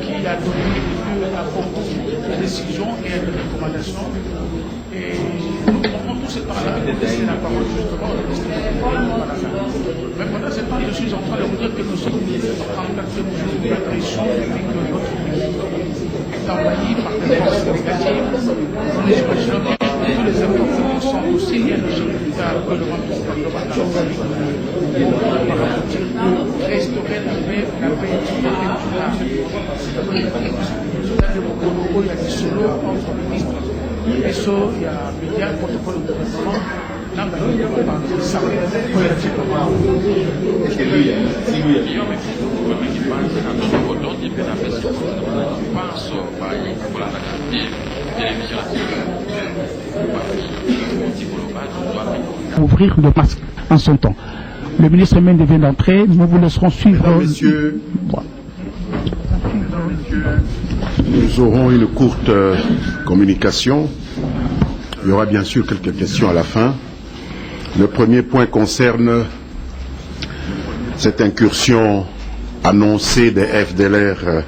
Qui a donné lieu à beaucoup de décisions et de recommandations. Et nous prenons tous ces parallèles pour laisser la parole justement au ministre à la fin. Mais pendant ce temps, je suis en train de vous dire que nous sommes en 4e jour d'agression et que notre pays est envahi par des forces négatives. Nous imaginons que tous les efforts sont aussi énergétiques que le rendu fondamental pour restaurer la paix ouvrir le masque en son temps. Le ministre Mende vient d'entrer, nous vous laisserons suivre. Mesdames, Messieurs, nous aurons une courte communication. Il y aura bien sûr quelques questions à la fin. Le premier point concerne cette incursion annoncée des FDLR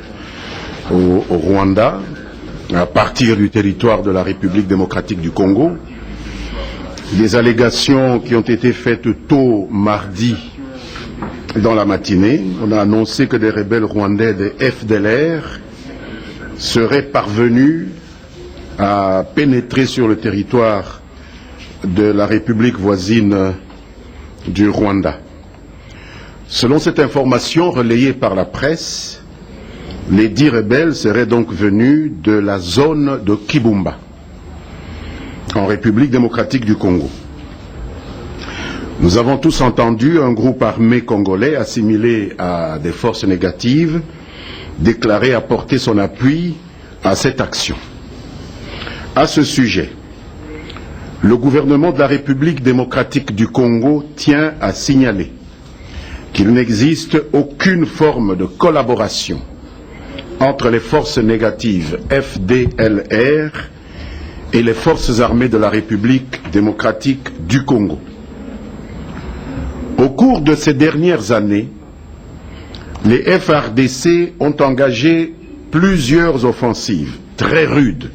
au Rwanda à partir du territoire de la République démocratique du Congo. Des allégations qui ont été faites tôt mardi dans la matinée. On a annoncé que des rebelles rwandais des FDLR seraient parvenus à pénétrer sur le territoire de la République voisine du Rwanda. Selon cette information relayée par la presse, les 10 rebelles seraient donc venus de la zone de Kibumba, en République démocratique du Congo. Nous avons tous entendu un groupe armé congolais assimilé à des forces négatives déclarer apporter son appui à cette action. À ce sujet, le gouvernement de la République démocratique du Congo tient à signaler qu'il n'existe aucune forme de collaboration entre les forces négatives FDLR et les forces armées de la République démocratique du Congo. Au cours de ces dernières années, les FARDC ont engagé plusieurs offensives très rudes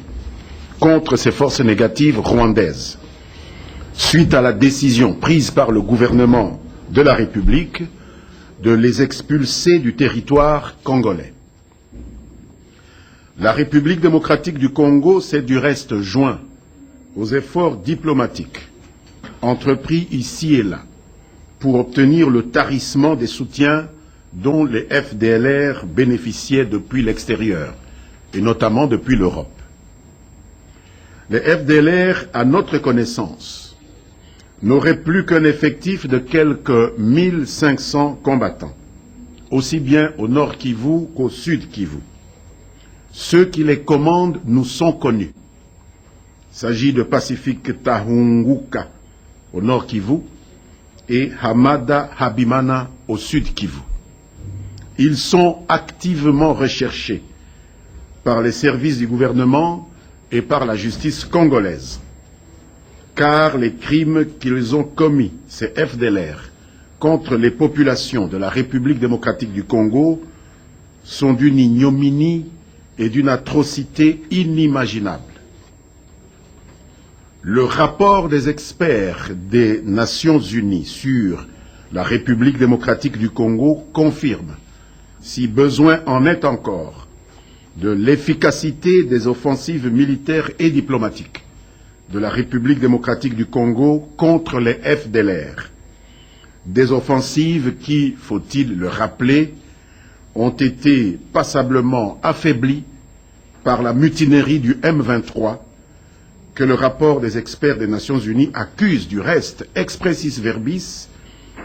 contre ces forces négatives rwandaises, suite à la décision prise par le gouvernement de la République de les expulser du territoire congolais. La République démocratique du Congo s'est du reste joint aux efforts diplomatiques entrepris ici et là pour obtenir le tarissement des soutiens dont les FDLR bénéficiaient depuis l'extérieur, et notamment depuis l'Europe. Les FDLR, à notre connaissance, n'auraient plus qu'un effectif de quelques 1500 combattants, aussi bien au nord Kivu qu'au sud Kivu. Ceux qui les commandent nous sont connus. Il s'agit de Pacifique Tahunguka au nord Kivu et Hamada Habimana au sud Kivu. Ils sont activement recherchés par les services du gouvernement et par la justice congolaise, car les crimes qu'ils ont commis, ces FDLR, contre les populations de la République démocratique du Congo sont d'une ignominie et d'une atrocité inimaginable. Le rapport des experts des Nations Unies sur la République démocratique du Congo confirme, si besoin en est encore, de l'efficacité des offensives militaires et diplomatiques de la République démocratique du Congo contre les FDLR. Des offensives qui, faut-il le rappeler, ont été passablement affaiblies par la mutinerie du M23 que le rapport des experts des Nations Unies accuse du reste, expressis verbis,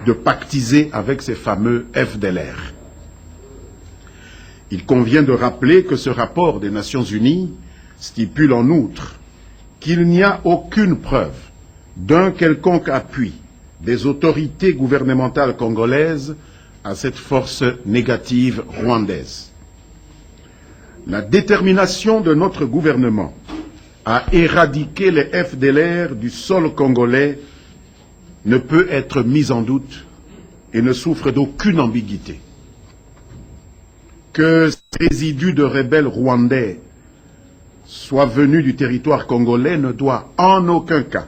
de pactiser avec ces fameux FDLR. Il convient de rappeler que ce rapport des Nations Unies stipule en outre qu'il n'y a aucune preuve d'un quelconque appui des autorités gouvernementales congolaises à cette force négative rwandaise. La détermination de notre gouvernement à éradiquer les FDLR du sol congolais ne peut être mise en doute et ne souffre d'aucune ambiguïté. Que ces résidus de rebelles rwandais soient venus du territoire congolais ne doit en aucun cas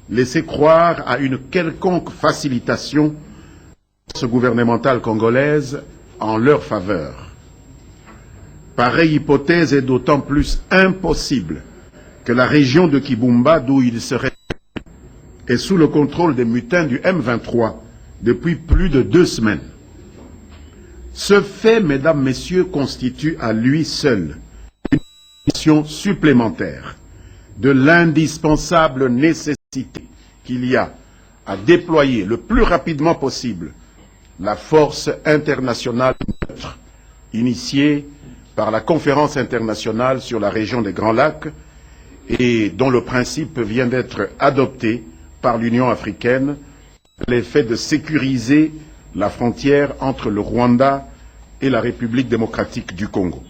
laisser croire à une quelconque facilitation de la force gouvernementale congolaise en leur faveur. Pareille hypothèse est d'autant plus impossible que la région de Kibumba, d'où il serait, est sous le contrôle des mutins du M23 depuis plus de 2 semaines. Ce fait, mesdames, messieurs, constitue à lui seul une condition supplémentaire de l'indispensable nécessité qu'il y a à déployer le plus rapidement possible la force internationale neutre initiée par la Conférence internationale sur la région des Grands Lacs et dont le principe vient d'être adopté par l'Union africaine, l'effet de sécuriser la frontière entre le Rwanda et la République démocratique du Congo.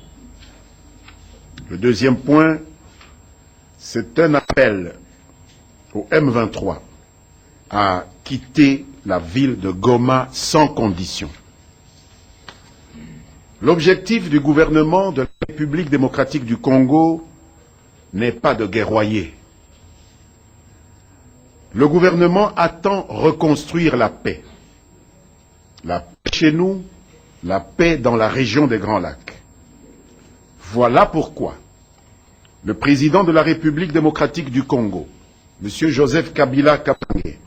Le deuxième point, c'est un appel au M23 à quitter la ville de Goma sans condition. L'objectif du gouvernement de la République démocratique du Congo n'est pas de guerroyer. Le gouvernement attend reconstruire la paix. La paix chez nous, la paix dans la région des Grands Lacs. Voilà pourquoi le président de la République démocratique du Congo, M. Joseph Kabila Kabange,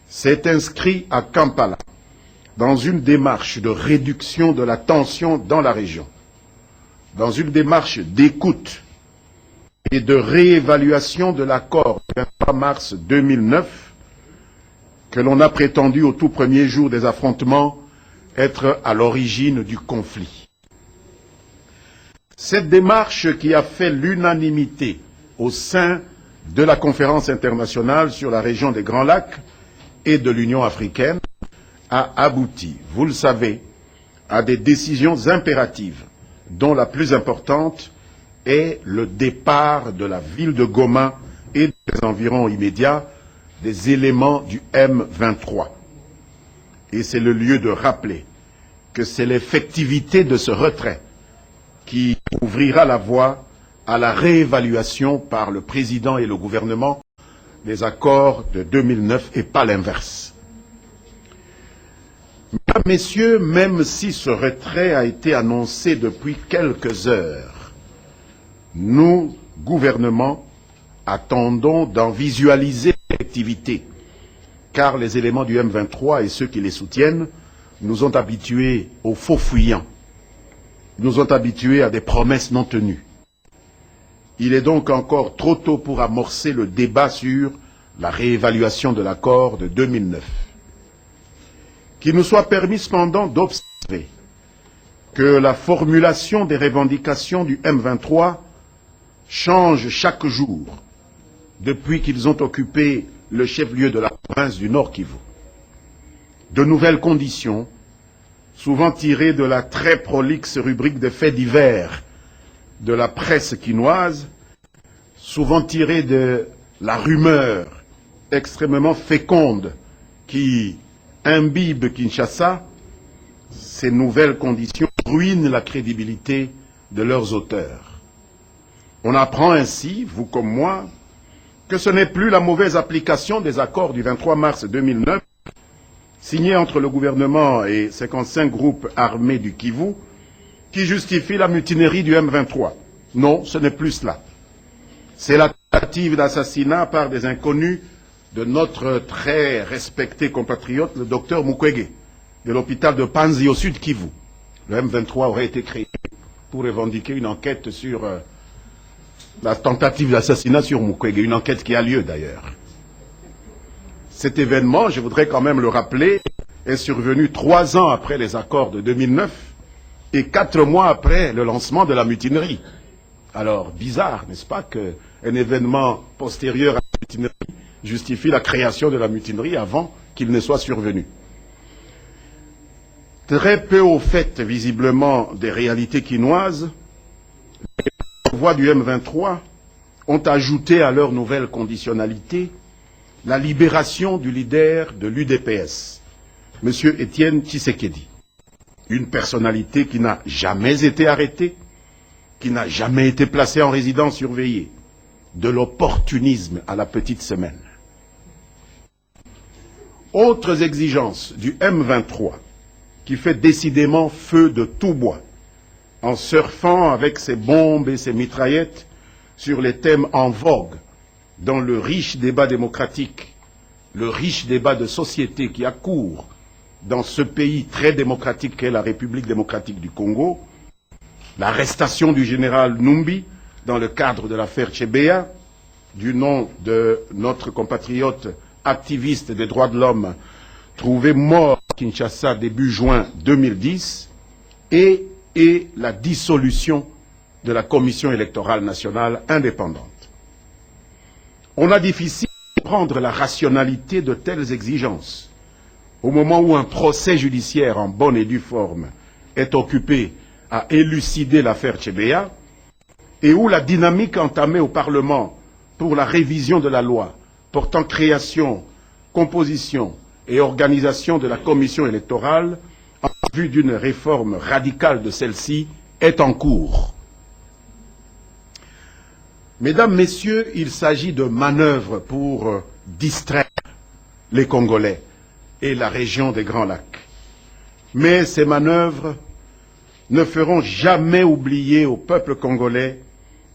s'est inscrit à Kampala dans une démarche de réduction de la tension dans la région, dans une démarche d'écoute et de réévaluation de l'accord du 23 mars 2009 que l'on a prétendu au tout premier jour des affrontements être à l'origine du conflit. Cette démarche qui a fait l'unanimité au sein de la Conférence internationale sur la région des Grands Lacs et de l'Union africaine a abouti, vous le savez, à des décisions impératives, dont la plus importante est le départ de la ville de Goma et des environs immédiats des éléments du M23. Et c'est le lieu de rappeler que c'est l'effectivité de ce retrait qui ouvrira la voie à la réévaluation par le président et le gouvernement des accords de 2009 et pas l'inverse. Mesdames, Messieurs, même si ce retrait a été annoncé depuis quelques heures, nous, gouvernement, attendons d'en visualiser l'effectivité, car les éléments du M23 et ceux qui les soutiennent nous ont habitués aux faux fuyants, nous ont habitués à des promesses non tenues. Il est donc encore trop tôt pour amorcer le débat sur la réévaluation de l'accord de 2009. Qu'il nous soit permis cependant d'observer que la formulation des revendications du M23 change chaque jour depuis qu'ils ont occupé le chef-lieu de la province du Nord Kivu. De nouvelles conditions, souvent tirées de la très prolixe rubrique des faits divers de la presse quinoise, souvent tirées de la rumeur extrêmement féconde qui imbibe Kinshasa, ces nouvelles conditions ruinent la crédibilité de leurs auteurs. On apprend ainsi, vous comme moi, que ce n'est plus la mauvaise application des accords du 23 mars 2009, signés entre le gouvernement et 55 groupes armés du Kivu, qui justifie la mutinerie du M23. Non, ce n'est plus cela. C'est la tentative d'assassinat par des inconnus de notre très respecté compatriote, le docteur Mukwege, de l'hôpital de Panzi au sud Kivu. Le M23 aurait été créé pour revendiquer une enquête sur la tentative d'assassinat sur Mukwege, une enquête qui a lieu d'ailleurs. Cet événement, je voudrais quand même le rappeler, est survenu 3 ans après les accords de 2009 et 4 mois après le lancement de la mutinerie. Alors, bizarre, n'est-ce pas, qu'un événement postérieur à la mutinerie justifie la création de la mutinerie avant qu'il ne soit survenu. Très peu au fait, visiblement, des réalités quinoises, les voix du M23 ont ajouté à leur nouvelle conditionnalité la libération du leader de l'UDPS, M. Étienne Tshisekedi, une personnalité qui n'a jamais été arrêtée, qui n'a jamais été placé en résidence surveillée, de l'opportunisme à la petite semaine. Autres exigences du M23, qui fait décidément feu de tout bois, en surfant avec ses bombes et ses mitraillettes sur les thèmes en vogue dans le riche débat démocratique, le riche débat de société qui accourt dans ce pays très démocratique qu'est la République démocratique du Congo, l'arrestation du général Numbi dans le cadre de l'affaire Tchebeya, du nom de notre compatriote activiste des droits de l'homme trouvé mort à Kinshasa début juin 2010, et la dissolution de la Commission électorale nationale indépendante. On a difficile de comprendre la rationalité de telles exigences au moment où un procès judiciaire en bonne et due forme est occupé à élucider l'affaire Tchebeya et où la dynamique entamée au Parlement pour la révision de la loi portant création, composition et organisation de la commission électorale en vue d'une réforme radicale de celle-ci est en cours. Mesdames, Messieurs, il s'agit de manœuvres pour distraire les Congolais et la région des Grands Lacs. Mais ces manœuvres ne feront jamais oublier au peuple congolais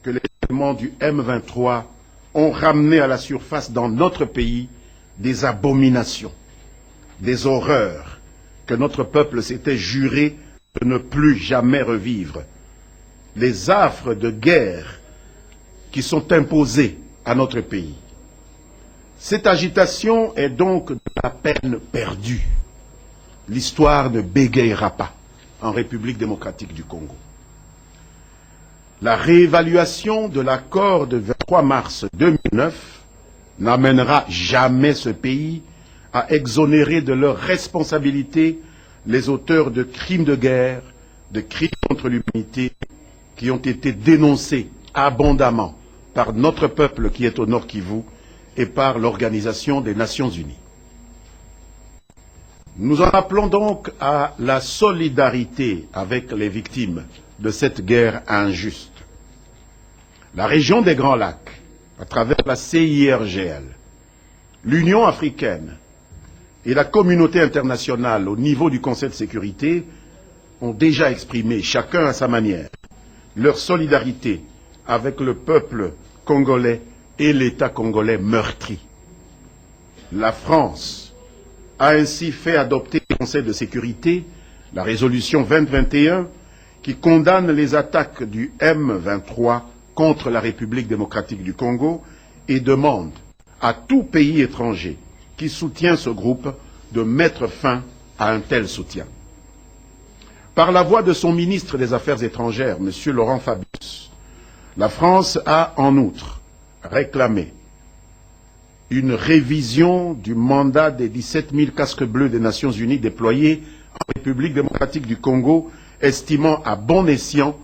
que les éléments du M23 ont ramené à la surface dans notre pays des abominations, des horreurs que notre peuple s'était juré de ne plus jamais revivre, les affres de guerre qui sont imposées à notre pays. Cette agitation est donc de la peine perdue. L'histoire ne bégayera pas en République démocratique du Congo. La réévaluation de l'accord de 23 mars 2009 n'amènera jamais ce pays à exonérer de leurs responsabilités les auteurs de crimes de guerre, de crimes contre l'humanité qui ont été dénoncés abondamment par notre peuple qui est au Nord Kivu et par l'Organisation des Nations Unies. Nous en appelons donc à la solidarité avec les victimes de cette guerre injuste. La région des Grands Lacs, à travers la CIRGL, l'Union africaine et la communauté internationale au niveau du Conseil de sécurité ont déjà exprimé, chacun à sa manière, leur solidarité avec le peuple congolais et l'État congolais meurtri. La France a ainsi fait adopter au Conseil de sécurité la résolution 2021 qui condamne les attaques du M23 contre la République démocratique du Congo et demande à tout pays étranger qui soutient ce groupe de mettre fin à un tel soutien. Par la voix de son ministre des Affaires étrangères, M. Laurent Fabius, la France a en outre réclamé une révision du mandat des 17 000 casques bleus des Nations Unies déployés en République démocratique du Congo, estimant à bon escient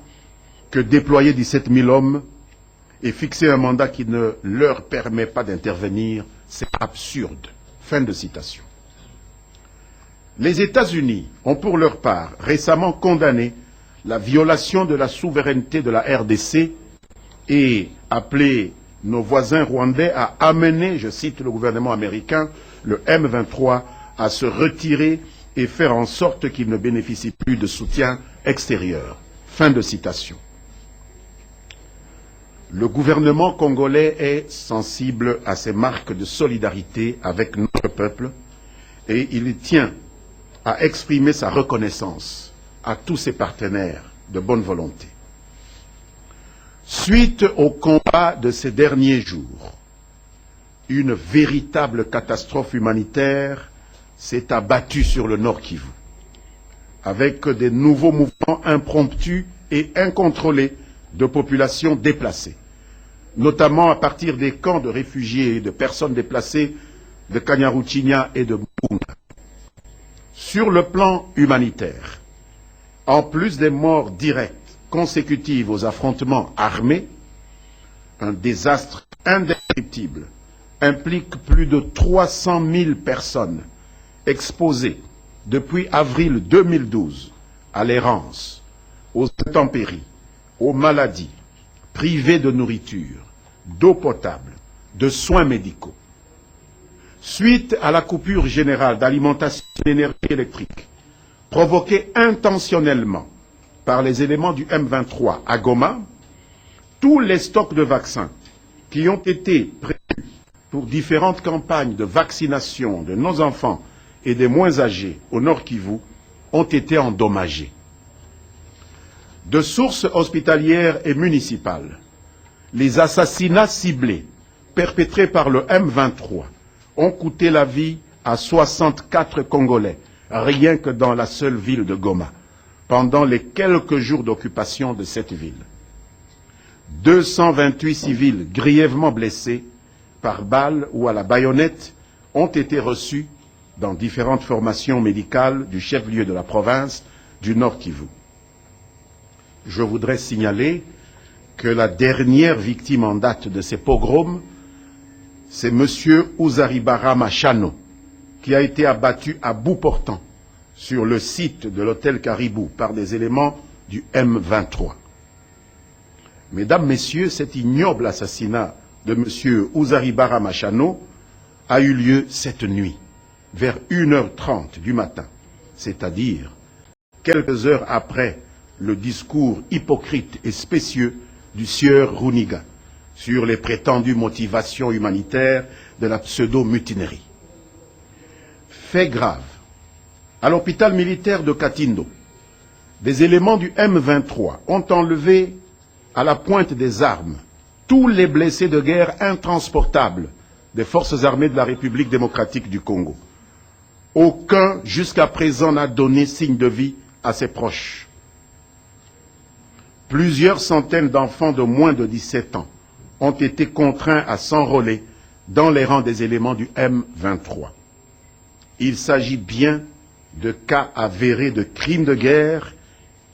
que déployer 17 000 hommes et fixer un mandat qui ne leur permet pas d'intervenir, c'est absurde. Fin de citation. Les États-Unis ont pour leur part récemment condamné la violation de la souveraineté de la RDC et appelé nos voisins rwandais à amener, je cite le gouvernement américain, le M23 à se retirer et faire en sorte qu'il ne bénéficie plus de soutien extérieur. Fin de citation. Le gouvernement congolais est sensible à ces marques de solidarité avec notre peuple et il tient à exprimer sa reconnaissance à tous ses partenaires de bonne volonté. Suite au combat de ces derniers jours, une véritable catastrophe humanitaire s'est abattue sur le Nord Kivu, avec des nouveaux mouvements impromptus et incontrôlés de populations déplacées, notamment à partir des camps de réfugiés et de personnes déplacées de Kanyaruchinya et de Mbunga. Sur le plan humanitaire, en plus des morts directes consécutives aux affrontements armés, un désastre indescriptible implique plus de 300 000 personnes exposées depuis avril 2012 à l'errance, aux intempéries, aux maladies, privées de nourriture, d'eau potable, de soins médicaux. Suite à la coupure générale d'alimentation d'énergie électrique, provoquée intentionnellement par les éléments du M23 à Goma, tous les stocks de vaccins qui ont été prévus pour différentes campagnes de vaccination de nos enfants et des moins âgés au Nord Kivu ont été endommagés. De sources hospitalières et municipales, les assassinats ciblés perpétrés par le M23 ont coûté la vie à 64 Congolais, rien que dans la seule ville de Goma, pendant les quelques jours d'occupation de cette ville. 228 civils grièvement blessés par balle ou à la baïonnette ont été reçus dans différentes formations médicales du chef-lieu de la province du Nord Kivu. Je voudrais signaler que la dernière victime en date de ces pogroms, c'est M. Ouzaribara Machano, qui a été abattu à bout portant sur le site de l'hôtel Caribou par des éléments du M23. Mesdames, Messieurs, cet ignoble assassinat de M. Ouzaribara Machano a eu lieu cette nuit, vers 1h30 du matin, c'est-à-dire quelques heures après le discours hypocrite et spécieux du sieur Runiga sur les prétendues motivations humanitaires de la pseudo-mutinerie. Fait grave, à l'hôpital militaire de Katindo, des éléments du M23 ont enlevé à la pointe des armes tous les blessés de guerre intransportables des forces armées de la République démocratique du Congo. Aucun, jusqu'à présent, n'a donné signe de vie à ses proches. Plusieurs centaines d'enfants de moins de 17 ans ont été contraints à s'enrôler dans les rangs des éléments du M23. Il s'agit bien de cas avérés de crimes de guerre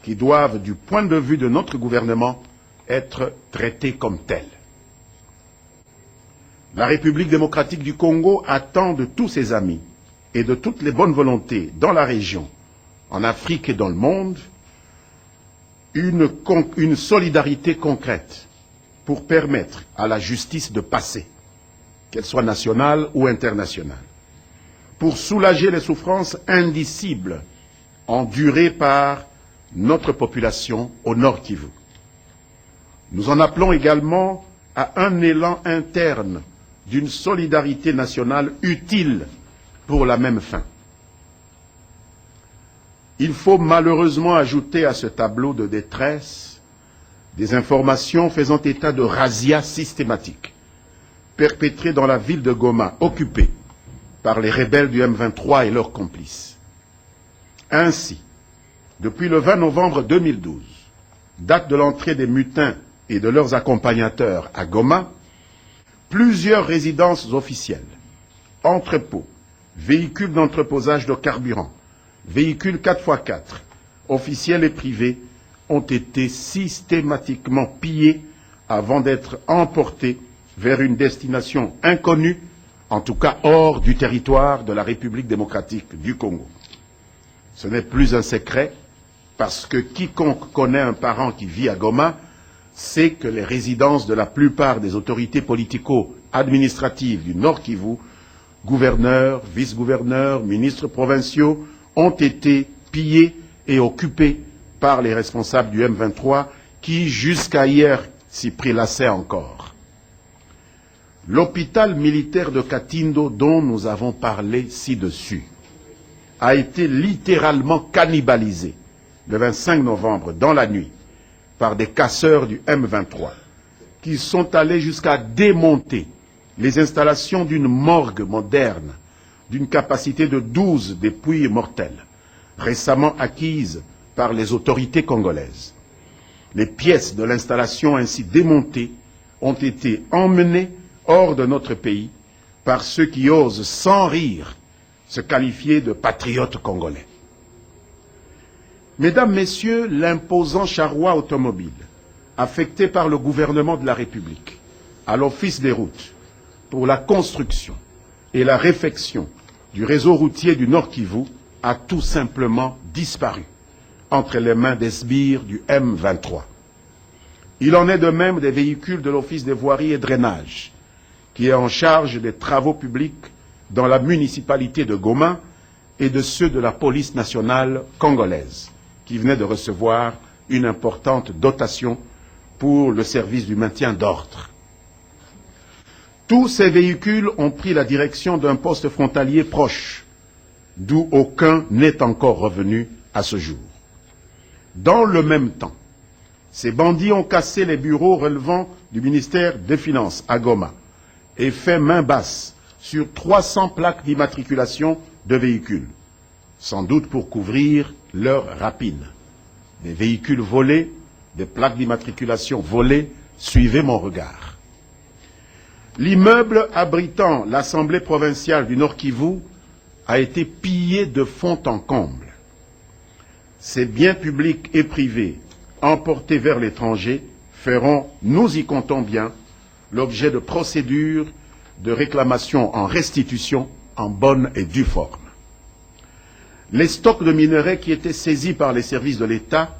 qui doivent, du point de vue de notre gouvernement, être traités comme tels. La République démocratique du Congo attend de tous ses amis et de toutes les bonnes volontés dans la région, en Afrique et dans le monde, une solidarité concrète pour permettre à la justice de passer, qu'elle soit nationale ou internationale, pour soulager les souffrances indicibles endurées par notre population au Nord Kivu. Nous en appelons également à un élan interne d'une solidarité nationale utile pour la même fin. Il faut malheureusement ajouter à ce tableau de détresse des informations faisant état de razzias systématiques perpétrées dans la ville de Goma, occupée par les rebelles du M23 et leurs complices. Ainsi, depuis le 20 novembre 2012, date de l'entrée des mutins et de leurs accompagnateurs à Goma, plusieurs résidences officielles, entrepôts, véhicules d'entreposage de carburant, véhicules 4x4, officiels et privés, ont été systématiquement pillés avant d'être emportés vers une destination inconnue, en tout cas hors du territoire de la République démocratique du Congo. Ce n'est plus un secret, parce que quiconque connaît un parent qui vit à Goma sait que les résidences de la plupart des autorités politico-administratives du Nord Kivu, gouverneurs, vice-gouverneurs, ministres provinciaux, ont été pillées et occupées par les responsables du M23 qui, jusqu'à hier, s'y prélassaient encore. L'hôpital militaire de Katindo, dont nous avons parlé ci-dessus, a été littéralement cannibalisé le 25 novembre dans la nuit par des casseurs du M23 qui sont allés jusqu'à démonter les installations d'une morgue moderne d'une capacité de 12 dépouilles mortelles, récemment acquises par les autorités congolaises. Les pièces de l'installation ainsi démontées ont été emmenées hors de notre pays par ceux qui osent sans rire se qualifier de patriotes congolais. Mesdames, Messieurs, l'imposant charroi automobile affecté par le gouvernement de la République à l'Office des routes pour la construction et la réfection du réseau routier du Nord Kivu a tout simplement disparu entre les mains des sbires du M23. Il en est de même des véhicules de l'Office des voiries et drainage, qui est en charge des travaux publics dans la municipalité de Goma, et de ceux de la police nationale congolaise, qui venait de recevoir une importante dotation pour le service du maintien d'ordre. Tous ces véhicules ont pris la direction d'un poste frontalier proche, d'où aucun n'est encore revenu à ce jour. Dans le même temps, ces bandits ont cassé les bureaux relevant du ministère des Finances à Goma et fait main basse sur 300 plaques d'immatriculation de véhicules, sans doute pour couvrir leur rapine. Des véhicules volés, des plaques d'immatriculation volées, suivez mon regard. L'immeuble abritant l'Assemblée provinciale du Nord Kivu a été pillé de fond en comble. Ces biens publics et privés emportés vers l'étranger feront, nous y comptons bien, l'objet de procédures de réclamation en restitution en bonne et due forme. Les stocks de minerais qui étaient saisis par les services de l'État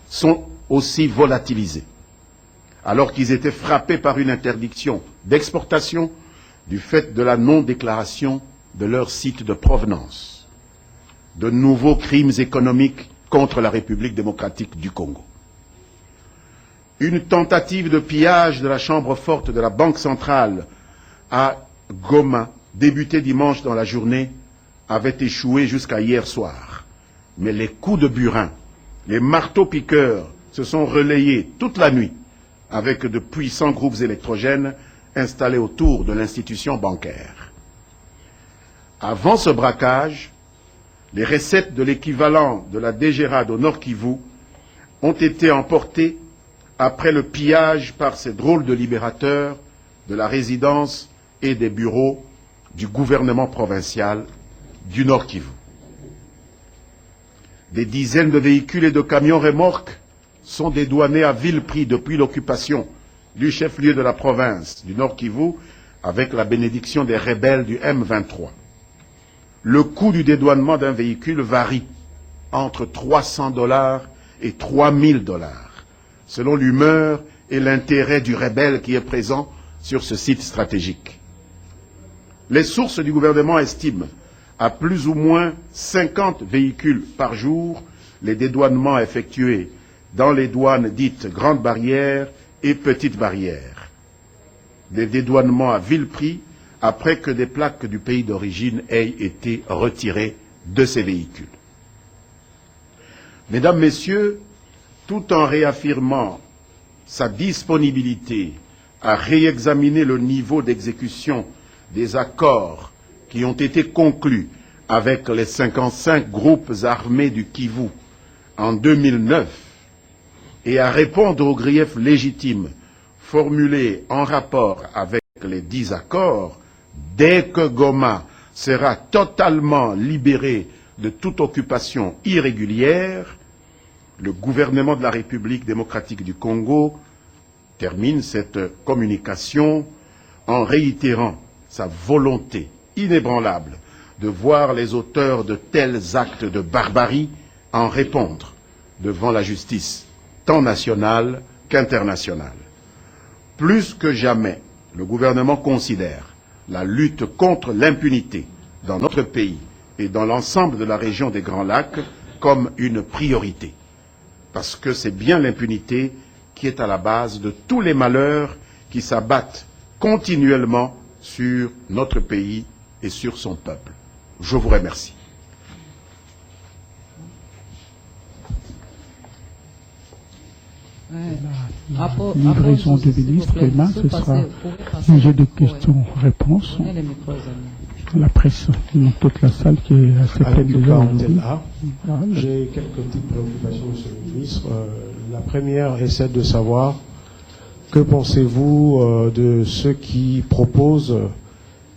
sont aussi volatilisés, alors qu'ils étaient frappés par une interdiction d'exportation du fait de la non-déclaration de leur site de provenance. De nouveaux crimes économiques contre la République démocratique du Congo. Une tentative de pillage de la chambre forte de la Banque centrale à Goma, débutée dimanche dans la journée, avait échoué jusqu'à hier soir. Mais les coups de burin, les marteaux-piqueurs se sont relayés toute la nuit avec de puissants groupes électrogènes installés autour de l'institution bancaire. Avant ce braquage, les recettes de l'équivalent de la DGRAD au Nord Kivu ont été emportées après le pillage par ces drôles de libérateurs de la résidence et des bureaux du gouvernement provincial du Nord Kivu. Des dizaines de véhicules et de camions remorques sont dédouanés à vil prix depuis l'occupation du chef-lieu de la province du Nord Kivu avec la bénédiction des rebelles du M23. Le coût du dédouanement d'un véhicule varie entre $300 et $3000, selon l'humeur et l'intérêt du rebelle qui est présent sur ce site stratégique. Les sources du gouvernement estiment à plus ou moins 50 véhicules par jour les dédouanements effectués dans les douanes dites Grande Barrière et Petite Barrière. Des dédouanements à vil prix après que des plaques du pays d'origine aient été retirées de ces véhicules. Mesdames, Messieurs, tout en réaffirmant sa disponibilité à réexaminer le niveau d'exécution des accords qui ont été conclus avec les 55 groupes armés du Kivu en 2009 et à répondre aux griefs légitimes formulés en rapport avec les 10 accords, dès que Goma sera totalement libéré de toute occupation irrégulière, le gouvernement de la République démocratique du Congo termine cette communication en réitérant sa volonté inébranlable de voir les auteurs de tels actes de barbarie en répondre devant la justice, tant nationale qu'internationale. Plus que jamais, le gouvernement considère la lutte contre l'impunité dans notre pays et dans l'ensemble de la région des Grands Lacs comme une priorité. Parce que c'est bien l'impunité qui est à la base de tous les malheurs qui s'abattent continuellement sur notre pays et sur son peuple. Je vous remercie. La livraison du ministre demain, ce sera un jeu de questions-réponses. La presse dans toute la salle qui est assez pleine déjà. J'ai quelques petites préoccupations, monsieur le ministre. La première est celle de savoir que pensez-vous de ceux qui proposent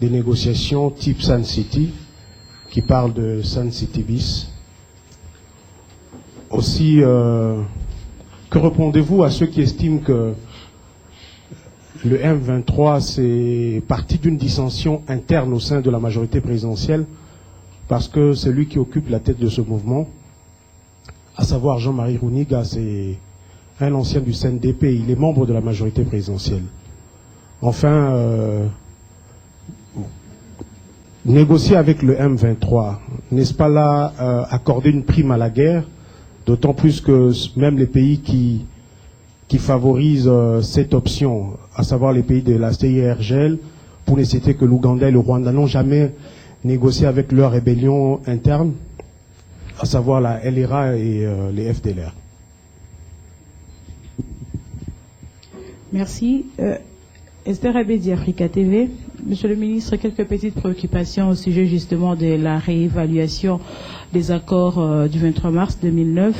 des négociations type Sun City, qui parlent de Sun City bis. Aussi, que répondez-vous à ceux qui estiment que le M23 c'est parti d'une dissension interne au sein de la majorité présidentielle, parce que c'est lui qui occupe la tête de ce mouvement, à savoir Jean-Marie Rouniga, c'est un ancien du CNDP, il est membre de la majorité présidentielle. Enfin, négocier avec le M23, n'est-ce pas là accorder une prime à la guerre, d'autant plus que même les pays qui favorisent cette option, à savoir les pays de la CIRGL, pour ne citer que l'Ouganda et le Rwanda, n'ont jamais négocié avec leur rébellion interne, à savoir la LRA et les FDLR. Merci. Esther Abedi, Africa TV. Monsieur le ministre, quelques petites préoccupations au sujet justement de la réévaluation des accords du 23 mars 2009.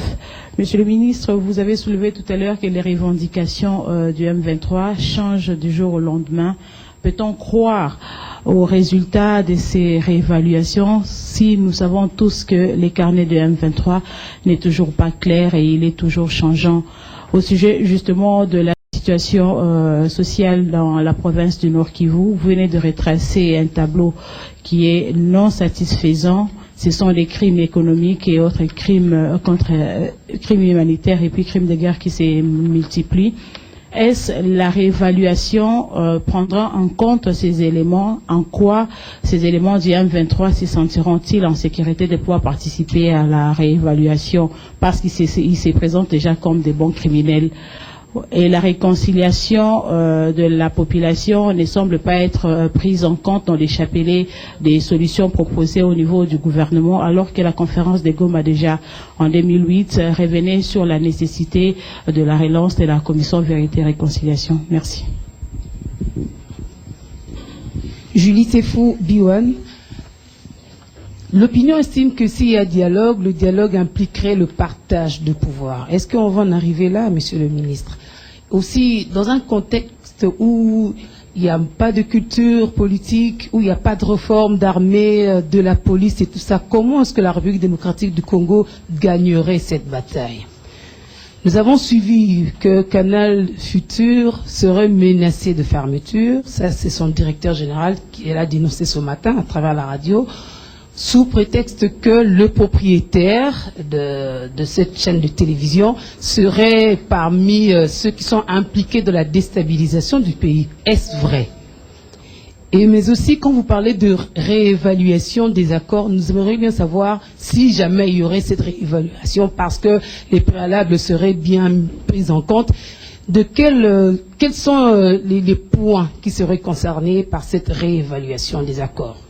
Monsieur le ministre, vous avez soulevé tout à l'heure que les revendications du M23 changent du jour au lendemain. Peut-on croire aux résultats de ces réévaluations si nous savons tous que les carnets de M23 n'est toujours pas clair et il est toujours changeant? Au sujet justement de la situation sociale dans la province du Nord Kivu, vous venez de retracer un tableau qui est non satisfaisant. Ce sont les crimes économiques et autres crimes crimes humanitaires et puis crimes de guerre qui se multiplient. Est-ce la réévaluation prendra en compte ces éléments? En quoi ces éléments du M23 se sentiront-ils en sécurité de pouvoir participer à la réévaluation parce qu'ils se présentent déjà comme des bons criminels? Et la réconciliation de la population ne semble pas être prise en compte dans les chapelets des solutions proposées au niveau du gouvernement, alors que la conférence de Goma déjà en 2008 revenait sur la nécessité de la relance de la commission Vérité et Réconciliation. Merci. Julie Sefou Biwan. L'opinion estime que s'il y a dialogue, le dialogue impliquerait le partage de pouvoir. Est-ce qu'on va en arriver là, monsieur le ministre? Aussi, dans un contexte où il n'y a pas de culture politique, où il n'y a pas de réforme d'armée, de la police et tout ça, comment est-ce que la République démocratique du Congo gagnerait cette bataille? Nous avons suivi que Canal Futur serait menacé de fermeture. Ça, c'est son directeur général qui l'a dénoncé ce matin à travers la radio, sous prétexte que le propriétaire de cette chaîne de télévision serait parmi ceux qui sont impliqués dans la déstabilisation du pays. Est-ce vrai? Mais aussi, quand vous parlez de réévaluation des accords, nous aimerions bien savoir si jamais il y aurait cette réévaluation, parce que les préalables seraient bien pris en compte. Quels sont les points qui seraient concernés par cette réévaluation des accords?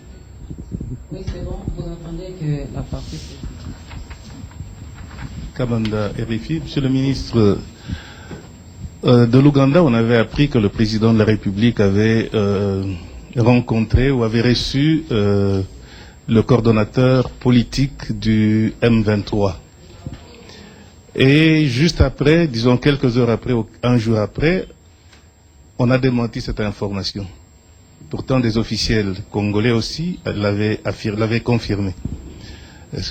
Oui, c'est bon. Vous entendez que la partie... Kabanda RFI. Monsieur le ministre, de l'Ouganda, on avait appris que le président de la République avait rencontré ou avait reçu le coordonnateur politique du M23. Et juste après, disons quelques heures après, un jour après, on a démenti cette information. Pourtant, des officiels congolais aussi l'avaient confirmé.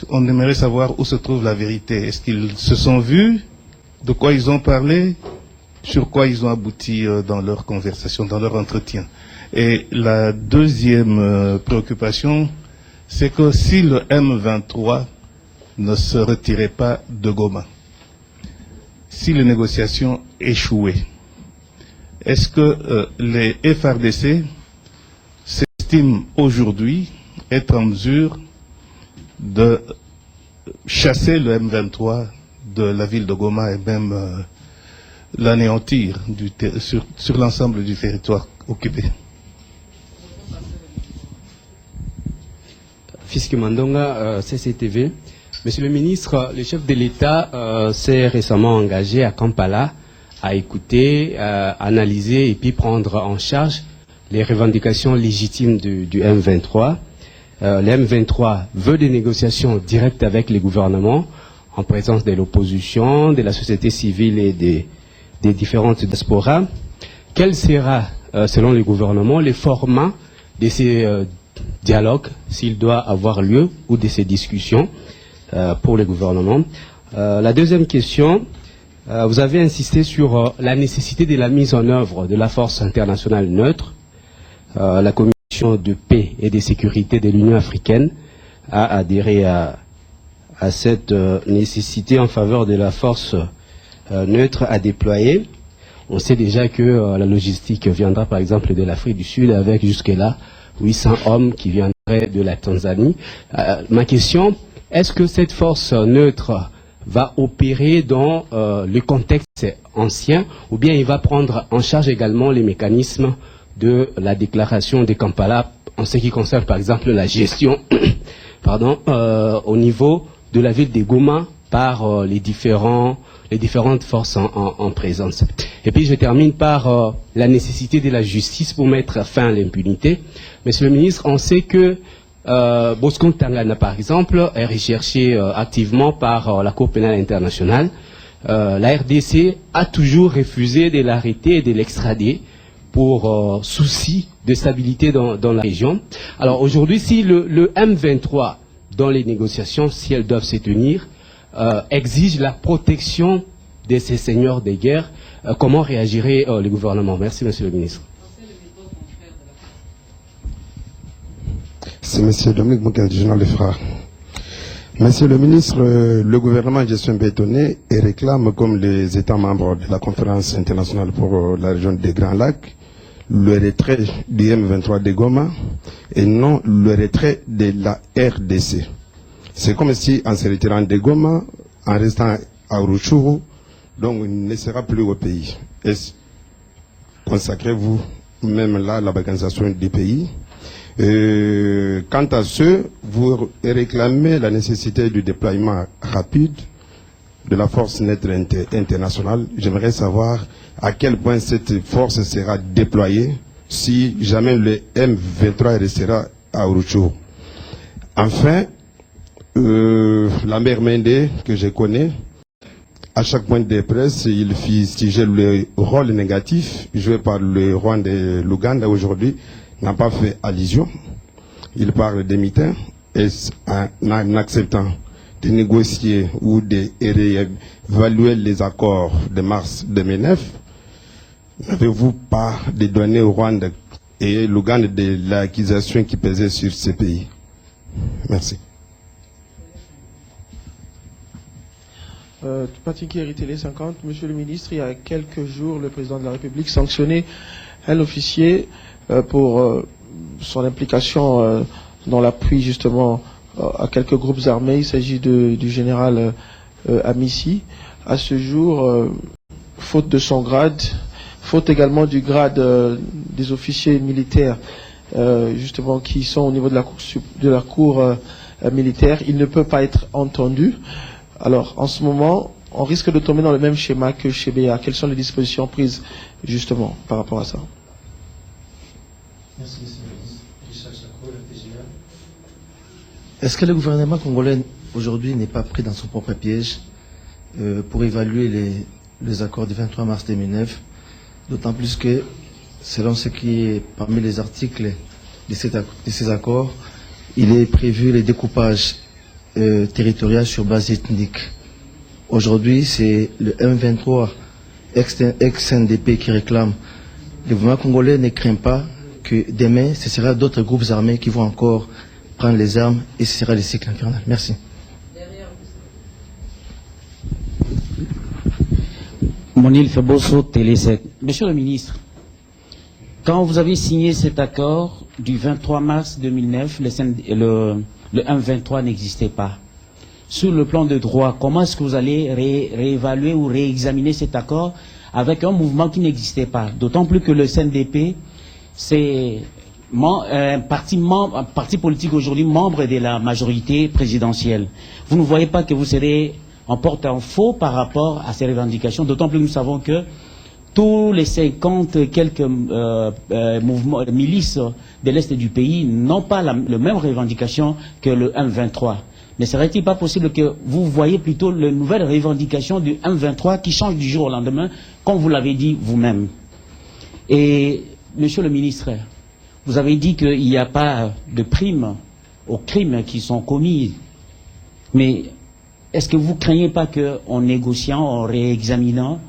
On aimerait savoir où se trouve la vérité. Est-ce qu'ils se sont vus? De quoi ils ont parlé? Sur quoi ils ont abouti dans leur conversation, dans leur entretien? Et la deuxième préoccupation, c'est que si le M23 ne se retirait pas de Goma, si les négociations échouaient, est-ce que les FRDC s'estiment aujourd'hui être en mesure de chasser le M23 de la ville de Goma et même l'anéantir sur l'ensemble du territoire occupé? Fiske Mandonga, CCTV. Monsieur le ministre, le chef de l'État s'est récemment engagé à Kampala à écouter, à analyser et puis prendre en charge les revendications légitimes du M23. Le M23 veut des négociations directes avec les gouvernements en présence de l'opposition, de la société civile et des différentes diasporas. Quel sera, selon les gouvernements, le format de ces dialogues, s'il doit avoir lieu, ou de ces discussions pour les gouvernements? La deuxième question, vous avez insisté sur la nécessité de la mise en œuvre de la force internationale neutre. La Commission de paix et de sécurité de l'Union africaine a adhéré à cette nécessité en faveur de la force neutre à déployer. On sait déjà que la logistique viendra par exemple de l'Afrique du Sud avec jusque-là 800 hommes qui viendraient de la Tanzanie. Ma question, est-ce que cette force neutre va opérer dans le contexte ancien ou bien il va prendre en charge également les mécanismes de la déclaration de Kampala en ce qui concerne par exemple la gestion au niveau de la ville de Goma par les différentes forces en présence. Et puis je termine par la nécessité de la justice pour mettre fin à l'impunité. Monsieur le ministre, on sait que Bosco Ntaganda, par exemple, est recherché activement par la Cour pénale internationale. La RDC a toujours refusé de l'arrêter et de l'extrader pour souci de stabilité dans la région. Alors aujourd'hui, si le M23, dans les négociations, si elles doivent se tenir, exige la protection de ces seigneurs de guerre, comment réagirait le gouvernement? Merci, monsieur le ministre. C'est M. Dominique Mouken du journal Le Phare. Monsieur le ministre, le gouvernement est gestion bétonné et réclame, comme les États membres de la conférence internationale pour la région des Grands Lacs, le retrait du M23 de Goma et non le retrait de la RDC. C'est comme si, en se retirant de Goma, en restant à Rutshuru, donc il ne sera plus au pays. Consacrez-vous même là la balkanisation des pays. Quant à ceux, vous réclamez la nécessité du déploiement rapide de la force neutre internationale. J'aimerais savoir à quel point cette force sera déployée si jamais le M23 restera à Rutshuru. Enfin, la mère Mende, que je connais, à chaque point de presse, il fustigeait le rôle négatif joué par le roi de l'Ouganda aujourd'hui, n'a pas fait allusion. Il parle des mitins et en acceptant de négocier ou de réévaluer les accords de mars 2009, n'avez-vous pas de données au Rwanda et l'Ouganda de l'accusation qui pesait sur ces pays? Merci. Patinki Télé 50. Monsieur le ministre, il y a quelques jours, le président de la République sanctionnait un officier pour son implication dans l'appui justement à quelques groupes armés. Il s'agit du général Amissi. À ce jour, faute de son grade, faute également du grade des officiers militaires justement qui sont au niveau de la cour militaire, il ne peut pas être entendu. Alors, en ce moment, on risque de tomber dans le même schéma que chez BA. Quelles sont les dispositions prises, justement, par rapport à ça? Merci, monsieur le ministre. Richard Chakro, le TGA. Est-ce que le gouvernement congolais, aujourd'hui, n'est pas pris dans son propre piège pour évaluer les accords du 23 mars 2009, d'autant plus que, selon ce qui est parmi les articles de ces accords, il est prévu le découpage territorial sur base ethnique. Aujourd'hui, c'est le M23 ex-NDP qui réclame. Le gouvernement congolais ne craint pas que demain, ce sera d'autres groupes armés qui vont encore prendre les armes et ce sera le cycle infernal. Merci. Monil Feboso, Télé 7. Monsieur le ministre, quand vous avez signé cet accord du 23 mars 2009, le M23 n'existait pas. Sur le plan de droit, comment est-ce que vous allez réévaluer ou réexaminer cet accord avec un mouvement qui n'existait pas? D'autant plus que le CNDP, c'est un parti politique aujourd'hui membre de la majorité présidentielle. Vous ne voyez pas que vous serez en porte-en-faux par rapport à ces revendications, d'autant plus que nous savons que tous les 50 quelques mouvements, milices de l'Est du pays n'ont pas la même revendication que le M23. Ne serait-il pas possible que vous voyez plutôt les nouvelles revendications du M23 qui changent du jour au lendemain, comme vous l'avez dit vous-même? Et, monsieur le ministre, vous avez dit qu'il n'y a pas de prime aux crimes qui sont commis. Mais est-ce que vous ne craignez pas qu'en négociant, en réexaminant,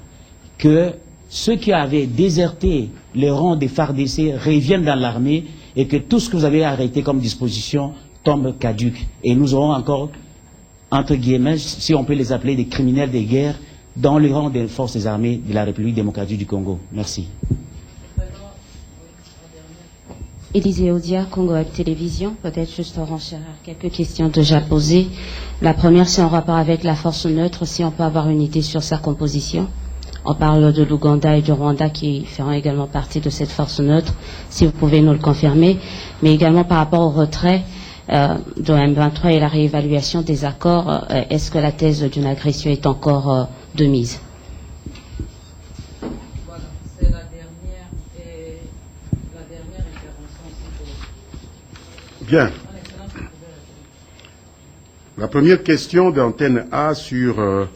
que ceux qui avaient déserté les rangs des FARDC reviennent dans l'armée et que tout ce que vous avez arrêté comme disposition tombe caduque? Et nous aurons encore, entre guillemets, si on peut les appeler des criminels de guerre, dans les rangs des forces armées de la République démocratique du Congo. Merci. Élisée Odia, Congo Web Télévision. Peut-être juste renchérir quelques questions déjà posées. La première, c'est en rapport avec la force neutre, si on peut avoir une idée sur sa composition. On parle de l'Ouganda et du Rwanda qui feront également partie de cette force neutre, si vous pouvez nous le confirmer. Mais également par rapport au retrait de M23 et la réévaluation des accords, est-ce que la thèse d'une agression est encore de mise? Voilà, c'est la dernière intervention. Bien. La première question d'Antenne A sur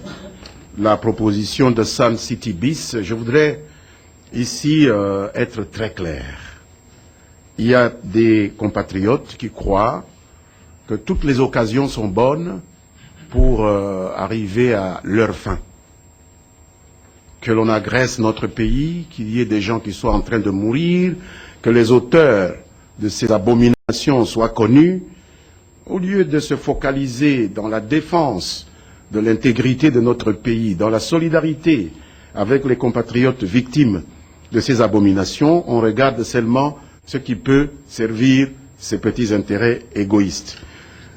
la proposition de Sun City Bis, je voudrais ici être très clair. Il y a des compatriotes qui croient que toutes les occasions sont bonnes pour arriver à leur fin. Que l'on agresse notre pays, qu'il y ait des gens qui soient en train de mourir, que les auteurs de ces abominations soient connus, au lieu de se focaliser dans la défense de l'intégrité de notre pays, dans la solidarité avec les compatriotes victimes de ces abominations, on regarde seulement ce qui peut servir ses petits intérêts égoïstes.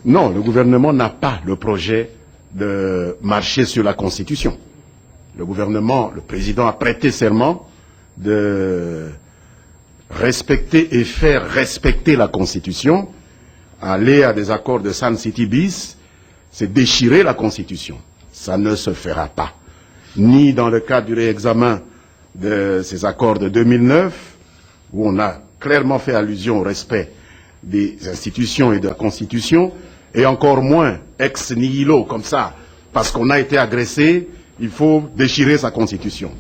Non, le gouvernement n'a pas le projet de marcher sur la Constitution. Le gouvernement, le président a prêté serment de respecter et faire respecter la Constitution. Aller à des accords de Sun City Bis, c'est déchirer la Constitution. Ça ne se fera pas. Ni dans le cadre du réexamen de ces accords de 2009, où on a clairement fait allusion au respect des institutions et de la Constitution, et encore moins ex nihilo, comme ça, parce qu'on a été agressé, il faut déchirer sa Constitution.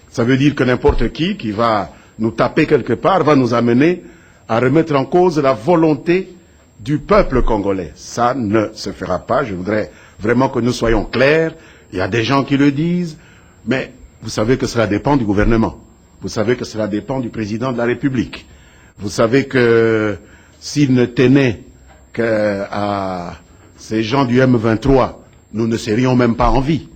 Ça veut dire que n'importe qui va nous taper quelque part, va nous amener à remettre en cause la volonté du peuple congolais. Ça ne se fera pas. Je voudrais vraiment que nous soyons clairs. Il y a des gens qui le disent, mais vous savez que cela dépend du gouvernement. Vous savez que cela dépend du président de la République. Vous savez que s'il ne tenait qu'à ces gens du M23, nous ne serions même pas en vie.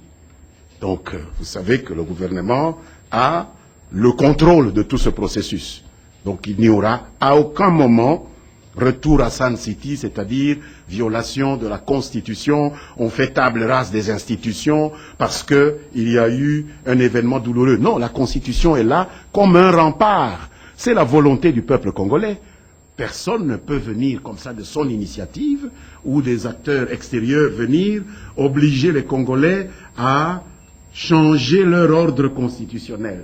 Donc, vous savez que le gouvernement a le contrôle de tout ce processus. Donc, il n'y aura à aucun moment retour à Sun City, c'est-à-dire violation de la Constitution, on fait table rase des institutions parce qu'il y a eu un événement douloureux. Non, la Constitution est là comme un rempart. C'est la volonté du peuple congolais. Personne ne peut venir comme ça de son initiative ou des acteurs extérieurs venir obliger les Congolais à changer leur ordre constitutionnel.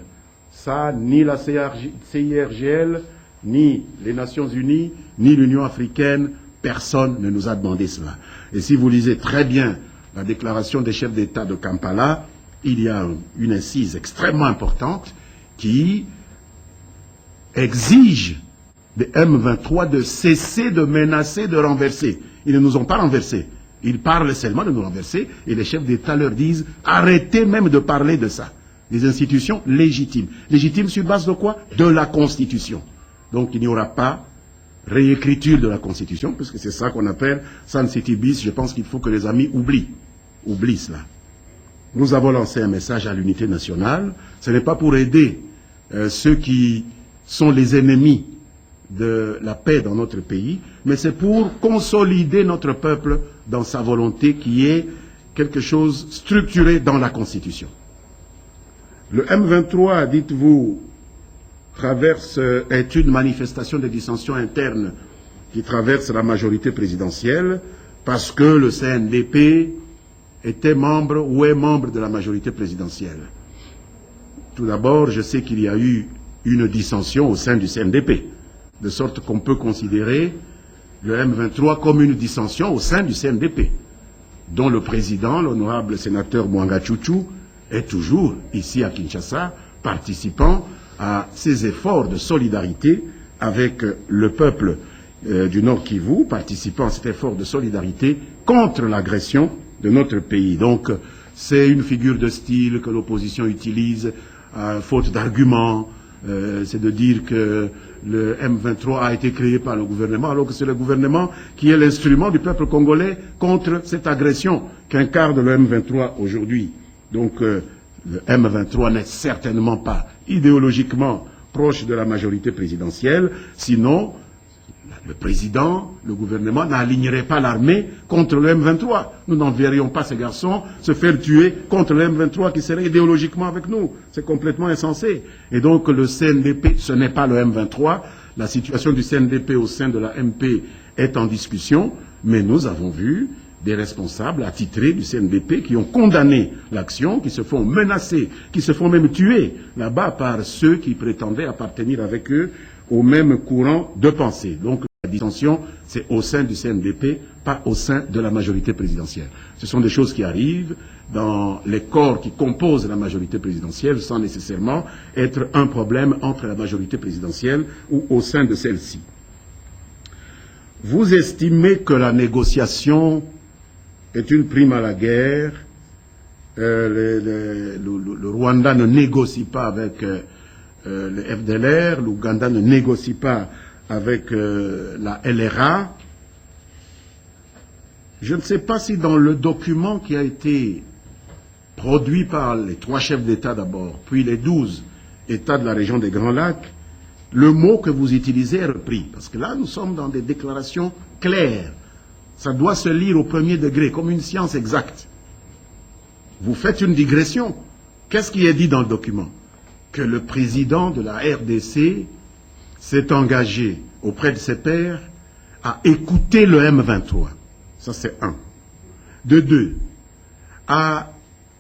Ça, ni la CIRGL, ni les Nations Unies, ni l'Union africaine, personne ne nous a demandé cela. Et si vous lisez très bien la déclaration des chefs d'État de Kampala, il y a une incise extrêmement importante qui exige des M23 de cesser de menacer de renverser. Ils ne nous ont pas renversés. Ils parlent seulement de nous renverser et les chefs d'État leur disent arrêtez même de parler de ça. Des institutions légitimes. Légitimes sur base de quoi? De la Constitution. Donc il n'y aura pas réécriture de la Constitution, parce que c'est ça qu'on appelle Sun City Bis. Je pense qu'il faut que les amis oublient cela. Nous avons lancé un message à l'unité nationale. Ce n'est pas pour aider ceux qui sont les ennemis de la paix dans notre pays, mais c'est pour consolider notre peuple dans sa volonté qui est quelque chose structuré dans la Constitution. Le M23, dites-vous, est une manifestation de dissension interne qui traverse la majorité présidentielle parce que le CNDP était membre ou est membre de la majorité présidentielle. Tout d'abord, je sais qu'il y a eu une dissension au sein du CNDP, de sorte qu'on peut considérer le M23 comme une dissension au sein du CNDP, dont le président, l'honorable sénateur Mwanga Chouchou, est toujours ici à Kinshasa, participant à ces efforts de solidarité avec le peuple du Nord Kivu, participant à cet effort de solidarité contre l'agression de notre pays. Donc, c'est une figure de style que l'opposition utilise, faute d'arguments, c'est de dire que le M23 a été créé par le gouvernement, alors que c'est le gouvernement qui est l'instrument du peuple congolais contre cette agression qu'incarne le M23 aujourd'hui. Donc, le M23 n'est certainement pas idéologiquement proche de la majorité présidentielle, sinon le président, le gouvernement n'alignerait pas l'armée contre le M23. Nous n'enverrions pas ces garçons se faire tuer contre le M23 qui serait idéologiquement avec nous. C'est complètement insensé. Et donc le CNDP, ce n'est pas le M23. La situation du CNDP au sein de la MP est en discussion, mais nous avons vu des responsables attitrés du CNDP qui ont condamné l'action, qui se font menacer, qui se font même tuer là-bas par ceux qui prétendaient appartenir avec eux au même courant de pensée. Donc la dissension, c'est au sein du CNDP, pas au sein de la majorité présidentielle. Ce sont des choses qui arrivent dans les corps qui composent la majorité présidentielle sans nécessairement être un problème entre la majorité présidentielle ou au sein de celle-ci. Vous estimez que la négociation est une prime à la guerre. Le Rwanda ne négocie pas avec le FDLR, l'Ouganda ne négocie pas avec la LRA. Je ne sais pas si dans le document qui a été produit par les 3 chefs d'État d'abord, puis les 12 États de la région des Grands Lacs, le mot que vous utilisez est repris. Parce que là, nous sommes dans des déclarations claires. Ça doit se lire au premier degré, comme une science exacte. Vous faites une digression. Qu'est-ce qui est dit dans le document? Que le président de la RDC s'est engagé auprès de ses pairs à écouter le M23. Ça, c'est 1. De 2, à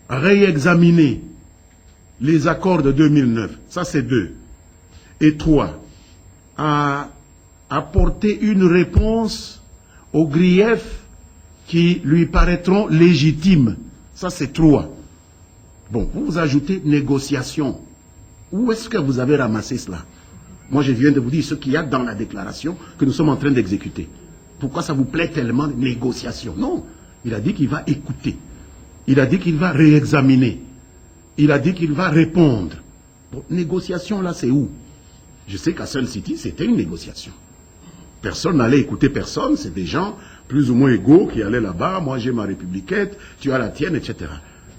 réexaminer les accords de 2009. Ça, c'est 2. Et 3, à apporter une réponse aux griefs qui lui paraîtront légitimes. Ça, c'est 3. Bon, vous ajoutez négociation. Où est-ce que vous avez ramassé cela? Moi, je viens de vous dire ce qu'il y a dans la déclaration que nous sommes en train d'exécuter. Pourquoi ça vous plaît tellement, négociation? Non, il a dit qu'il va écouter. Il a dit qu'il va réexaminer. Il a dit qu'il va répondre. Bon, négociation, là, c'est où? Je sais qu'à Sun City, c'était une négociation. Personne n'allait écouter personne, c'est des gens plus ou moins égaux qui allaient là-bas, moi j'ai ma républiquette, tu as la tienne, etc.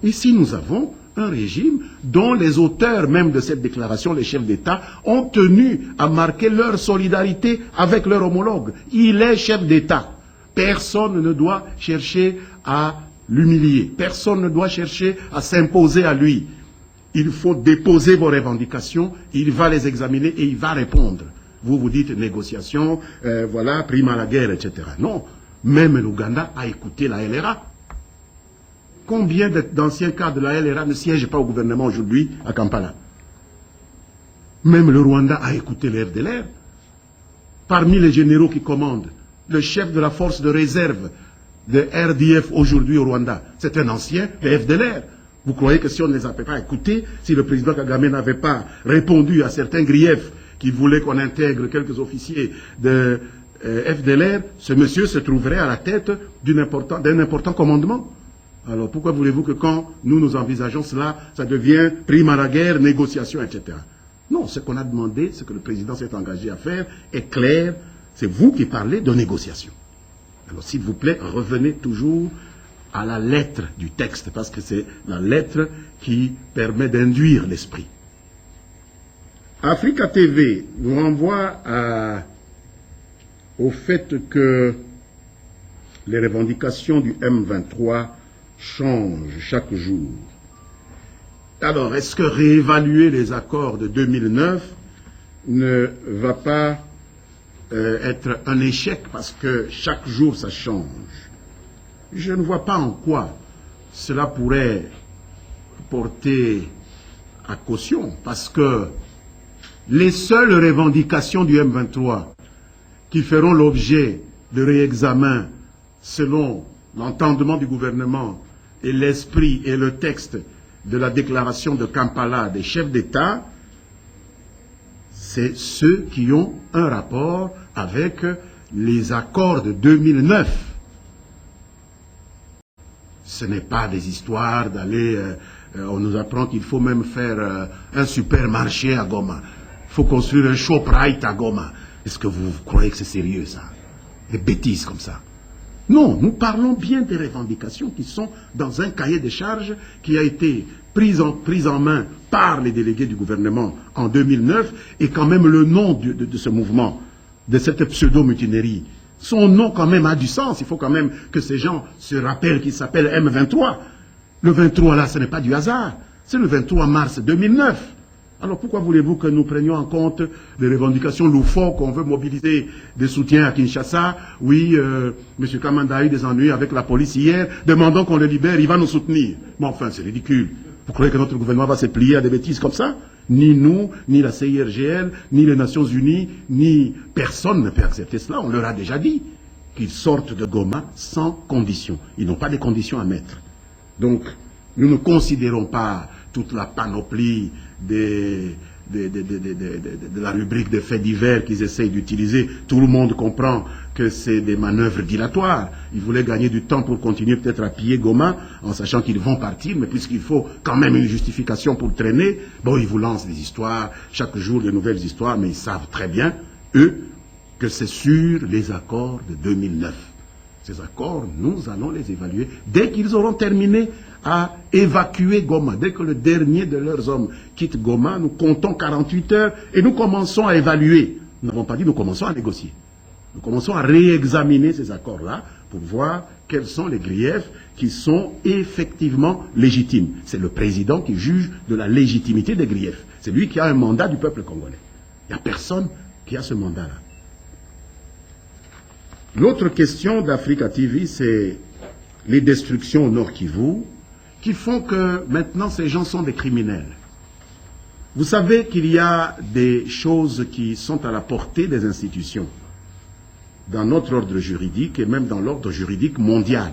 Ici, nous avons un régime dont les auteurs même de cette déclaration, les chefs d'État, ont tenu à marquer leur solidarité avec leur homologue. Il est chef d'État. Personne ne doit chercher à l'humilier. Personne ne doit chercher à s'imposer à lui. Il faut déposer vos revendications, il va les examiner et il va répondre. Vous vous dites négociation, voilà, prime à la guerre, etc. Non, même l'Ouganda a écouté la LRA. Combien d'anciens cadres de la LRA ne siègent pas au gouvernement aujourd'hui à Kampala? Même le Rwanda a écouté le FDLR. Parmi les généraux qui commandent, le chef de la force de réserve de RDF aujourd'hui au Rwanda, c'est un ancien de FDLR. Vous croyez que si on ne les avait pas écoutés, si le président Kagame n'avait pas répondu à certains griefs qui voulaient qu'on intègre quelques officiers de FDLR, ce monsieur se trouverait à la tête d'un important commandement? Alors pourquoi voulez-vous que quand nous envisageons cela, ça devient prime à la guerre, négociation, etc. Non, ce qu'on a demandé, ce que le président s'est engagé à faire est clair. C'est vous qui parlez de négociation. Alors s'il vous plaît, revenez toujours à la lettre du texte, parce que c'est la lettre qui permet d'induire l'esprit. Africa TV nous renvoie au fait que les revendications du M23 changent chaque jour. Alors, est-ce que réévaluer les accords de 2009 ne va pas être un échec parce que chaque jour ça change? Je ne vois pas en quoi cela pourrait porter à caution, parce que les seules revendications du M23 qui feront l'objet de réexamen selon l'entendement du gouvernement et l'esprit et le texte de la déclaration de Kampala des chefs d'État, c'est ceux qui ont un rapport avec les accords de 2009. Ce n'est pas des histoires d'aller... on nous apprend qu'il faut même faire un supermarché à Goma. Il faut construire un ShopRite à Goma. Est-ce que vous croyez que c'est sérieux, ça? Des bêtises comme ça. Non, nous parlons bien des revendications qui sont dans un cahier de charges qui a été pris en main par les délégués du gouvernement en 2009, et quand même le nom de ce mouvement, de cette pseudo-mutinerie, son nom quand même a du sens. Il faut quand même que ces gens se rappellent qu'il s'appelle M23. Le 23 là, ce n'est pas du hasard. C'est le 23 mars 2009. Alors pourquoi voulez-vous que nous prenions en compte les revendications loufoques qu'on veut mobiliser des soutiens à Kinshasa? Oui, M. Kamanda a eu des ennuis avec la police hier, demandons qu'on le libère, il va nous soutenir. Mais enfin, c'est ridicule. Vous croyez que notre gouvernement va se plier à des bêtises comme ça? Ni nous, ni la CIRGL, ni les Nations Unies, ni personne ne peut accepter cela. On leur a déjà dit qu'ils sortent de Goma sans conditions. Ils n'ont pas de conditions à mettre. Donc, nous ne considérons pas toute la panoplie de la rubrique des faits divers qu'ils essayent d'utiliser. Tout le monde comprend que c'est des manœuvres dilatoires. Ils voulaient gagner du temps pour continuer peut-être à piller Goma, en sachant qu'ils vont partir, mais puisqu'il faut quand même une justification pour traîner, bon, ils vous lancent des histoires, chaque jour de nouvelles histoires, mais ils savent très bien, eux, que c'est sur les accords de 2009. Ces accords, nous allons les évaluer dès qu'ils auront terminé à évacuer Goma. Dès que le dernier de leurs hommes quitte Goma, nous comptons 48 heures et nous commençons à évaluer. Nous n'avons pas dit nous commençons à négocier. Nous commençons à réexaminer ces accords-là pour voir quels sont les griefs qui sont effectivement légitimes. C'est le président qui juge de la légitimité des griefs. C'est lui qui a un mandat du peuple congolais. Il n'y a personne qui a ce mandat-là. L'autre question d'Africa TV, c'est les destructions au Nord Kivu, qui font que maintenant ces gens sont des criminels. Vous savez qu'il y a des choses qui sont à la portée des institutions, dans notre ordre juridique et même dans l'ordre juridique mondial.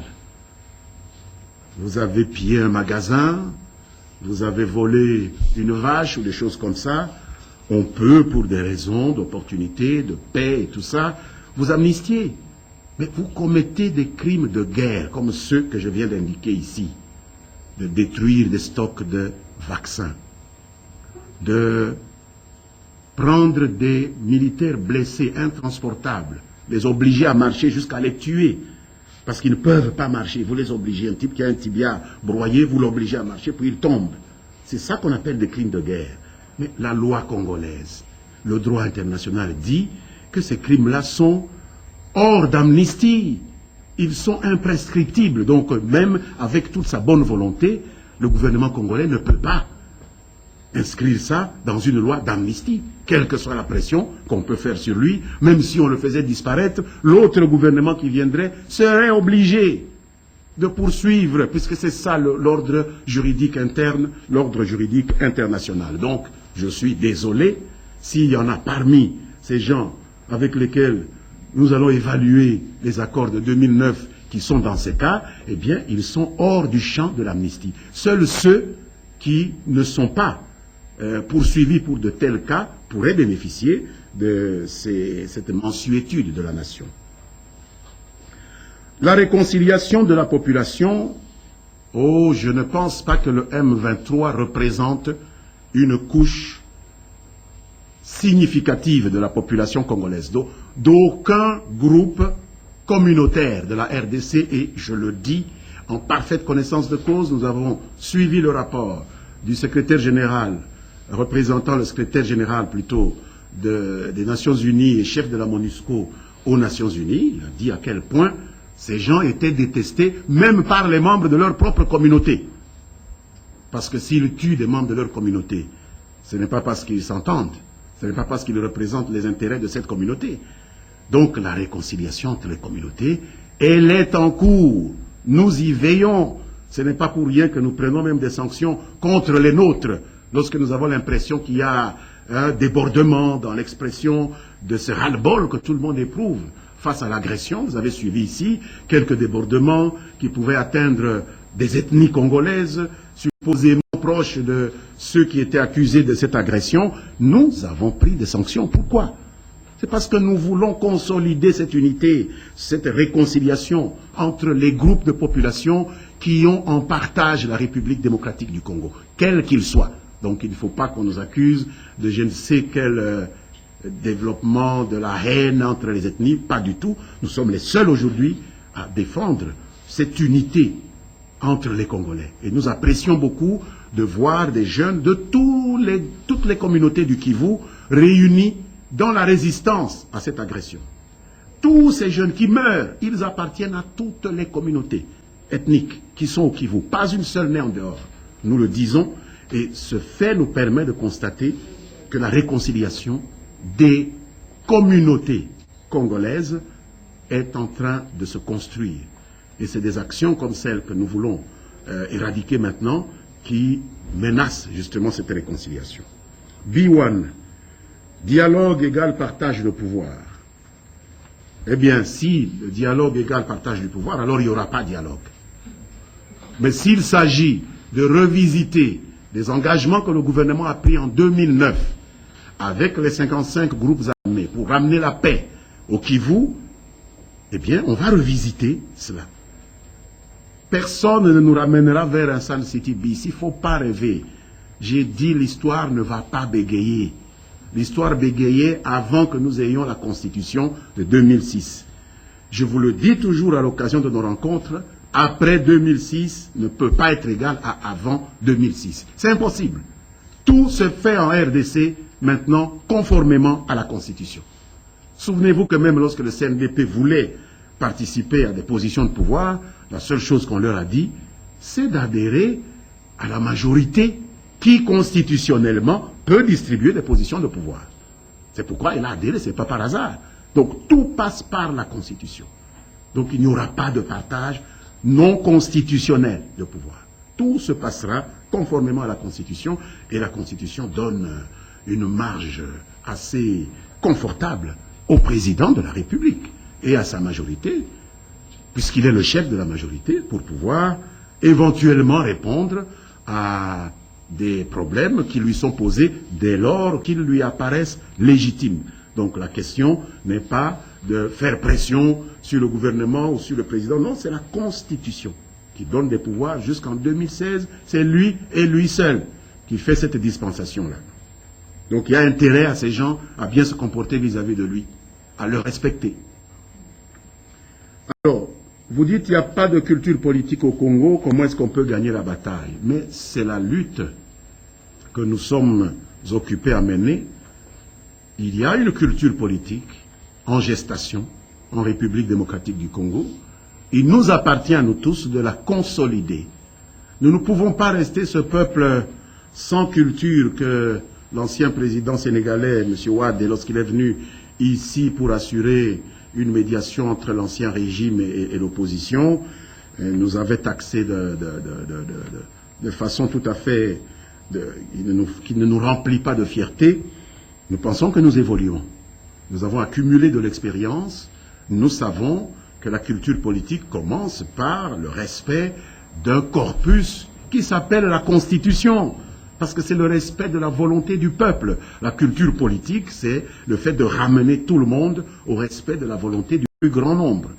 Vous avez pillé un magasin, vous avez volé une vache ou des choses comme ça, on peut, pour des raisons d'opportunité, de paix et tout ça, vous amnistier. Mais vous commettez des crimes de guerre, comme ceux que je viens d'indiquer ici, de détruire des stocks de vaccins, de prendre des militaires blessés, intransportables, les obliger à marcher jusqu'à les tuer, parce qu'ils ne peuvent pas marcher. Vous les obligez, un type qui a un tibia broyé, vous l'obligez à marcher, puis il tombe. C'est ça qu'on appelle des crimes de guerre. Mais la loi congolaise, le droit international dit que ces crimes-là sont hors d'amnistie, ils sont imprescriptibles. Donc même avec toute sa bonne volonté, le gouvernement congolais ne peut pas inscrire ça dans une loi d'amnistie, quelle que soit la pression qu'on peut faire sur lui. Même si on le faisait disparaître, l'autre gouvernement qui viendrait serait obligé de poursuivre, puisque c'est ça l'ordre juridique interne, l'ordre juridique international. Donc je suis désolé s'il y en a parmi ces gens avec lesquels nous allons évaluer les accords de 2009 qui sont dans ces cas, eh bien, ils sont hors du champ de l'amnistie. Seuls ceux qui ne sont pas poursuivis pour de tels cas pourraient bénéficier de cette mansuétude de la nation. La réconciliation de la population, oh, je ne pense pas que le M23 représente une couche significative de la population congolaise, d'aucun groupe communautaire de la RDC, et je le dis en parfaite connaissance de cause. Nous avons suivi le rapport du secrétaire général, représentant le secrétaire général plutôt des Nations Unies et chef de la MONUSCO aux Nations Unies. Il a dit à quel point ces gens étaient détestés même par les membres de leur propre communauté. Parce que s'ils tuent des membres de leur communauté, ce n'est pas parce qu'ils s'entendent, ce n'est pas parce qu'ils représentent les intérêts de cette communauté. Donc la réconciliation entre les communautés, elle est en cours. Nous y veillons. Ce n'est pas pour rien que nous prenons même des sanctions contre les nôtres, lorsque nous avons l'impression qu'il y a un débordement dans l'expression de ce ras-le-bol que tout le monde éprouve face à l'agression. Vous avez suivi ici quelques débordements qui pouvaient atteindre des ethnies congolaises, supposément proches de ceux qui étaient accusés de cette agression. Nous avons pris des sanctions. Pourquoi? C'est parce que nous voulons consolider cette unité, cette réconciliation entre les groupes de population qui ont en partage la République démocratique du Congo, quel qu'il soit. Donc il ne faut pas qu'on nous accuse de je ne sais quel développement de la haine entre les ethnies, pas du tout. Nous sommes les seuls aujourd'hui à défendre cette unité entre les Congolais. Et nous apprécions beaucoup de voir des jeunes de toutes les communautés du Kivu réunis dans la résistance à cette agression. Tous ces jeunes qui meurent, ils appartiennent à toutes les communautés ethniques qui sont au Kivu. Pas une seule n'est en dehors. Nous le disons, et ce fait nous permet de constater que la réconciliation des communautés congolaises est en train de se construire. Et c'est des actions comme celles que nous voulons éradiquer maintenant qui menacent justement cette réconciliation. B1, dialogue égale partage de pouvoir. Eh bien, si le dialogue égale partage du pouvoir, alors il n'y aura pas de dialogue. Mais s'il s'agit de revisiter des engagements que le gouvernement a pris en 2009 avec les 55 groupes armés pour ramener la paix au Kivu, eh bien, on va revisiter cela. Personne ne nous ramènera vers un Sun City bis. Il ne faut pas rêver. J'ai dit l'histoire ne va pas bégayer. L'histoire bégayait avant que nous ayons la Constitution de 2006. Je vous le dis toujours à l'occasion de nos rencontres, après 2006 ne peut pas être égal à avant 2006. C'est impossible. Tout se fait en RDC maintenant conformément à la Constitution. Souvenez-vous que même lorsque le CNDP voulait participer à des positions de pouvoir, la seule chose qu'on leur a dit, c'est d'adhérer à la majorité qui constitutionnellement peut distribuer des positions de pouvoir. C'est pourquoi il a adhéré, ce n'est pas par hasard. Donc tout passe par la Constitution. Donc il n'y aura pas de partage non constitutionnel de pouvoir. Tout se passera conformément à la Constitution et la Constitution donne une marge assez confortable au président de la République et à sa majorité, puisqu'il est le chef de la majorité, pour pouvoir éventuellement répondre à des problèmes qui lui sont posés dès lors qu'ils lui apparaissent légitimes. Donc la question n'est pas de faire pression sur le gouvernement ou sur le président, non, c'est la Constitution qui donne des pouvoirs jusqu'en 2016, c'est lui et lui seul qui fait cette dispensation-là. Donc il y a intérêt à ces gens à bien se comporter vis-à-vis de lui, à le respecter. Alors, vous dites qu'il n'y a pas de culture politique au Congo, comment est-ce qu'on peut gagner la bataille? Mais c'est la lutte que nous sommes occupés à mener. Il y a une culture politique en gestation en République démocratique du Congo. Il nous appartient à nous tous de la consolider. Nous ne pouvons pas rester ce peuple sans culture que l'ancien président sénégalais, M. Wade, lorsqu'il est venu ici pour assurer une médiation entre l'ancien régime et l'opposition, nous avait taxé de façon tout à fait qui ne nous remplit pas de fierté. Nous pensons que nous évoluons. Nous avons accumulé de l'expérience. Nous savons que la culture politique commence par le respect d'un corpus qui s'appelle la Constitution. Parce que c'est le respect de la volonté du peuple. La culture politique, c'est le fait de ramener tout le monde au respect de la volonté du plus grand nombre.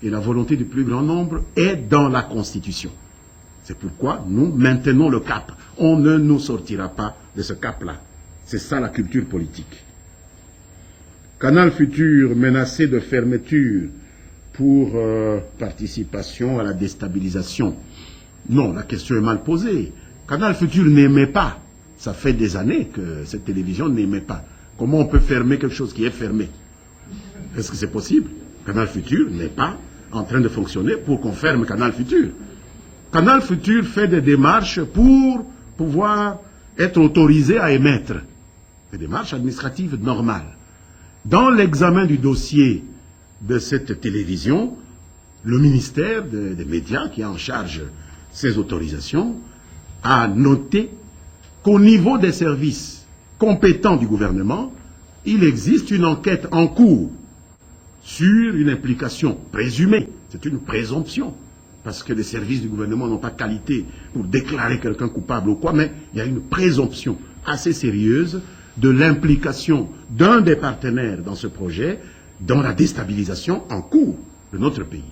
Et la volonté du plus grand nombre est dans la Constitution. C'est pourquoi nous maintenons le cap. On ne nous sortira pas de ce cap-là. C'est ça la culture politique. Canal Futur menacé de fermeture pour participation à la déstabilisation. Non, la question est mal posée. Canal Futur n'aimait pas. Ça fait des années que cette télévision n'aimait pas. Comment on peut fermer quelque chose qui est fermé? Est-ce que c'est possible? Canal Futur n'est pas en train de fonctionner pour qu'on ferme Canal Futur. Canal Futur fait des démarches pour pouvoir être autorisé à émettre. Des démarches administratives normales. Dans l'examen du dossier de cette télévision, le ministère des médias qui est en charge de ces autorisations a noté qu'au niveau des services compétents du gouvernement, il existe une enquête en cours sur une implication présumée. C'est une présomption, parce que les services du gouvernement n'ont pas qualité pour déclarer quelqu'un coupable ou quoi, mais il y a une présomption assez sérieuse de l'implication d'un des partenaires dans ce projet dans la déstabilisation en cours de notre pays.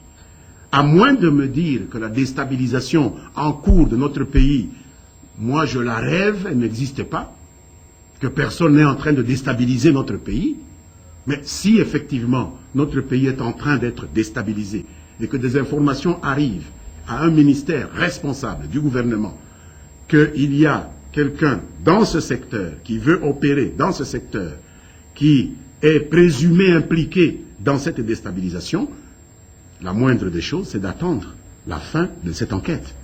À moins de me dire que la déstabilisation en cours de notre pays, moi je la rêve, elle n'existe pas, que personne n'est en train de déstabiliser notre pays, mais si effectivement notre pays est en train d'être déstabilisé et que des informations arrivent à un ministère responsable du gouvernement qu'il y a quelqu'un dans ce secteur qui veut opérer dans ce secteur qui est présumé impliqué dans cette déstabilisation, la moindre des choses, c'est d'attendre la fin de cette enquête.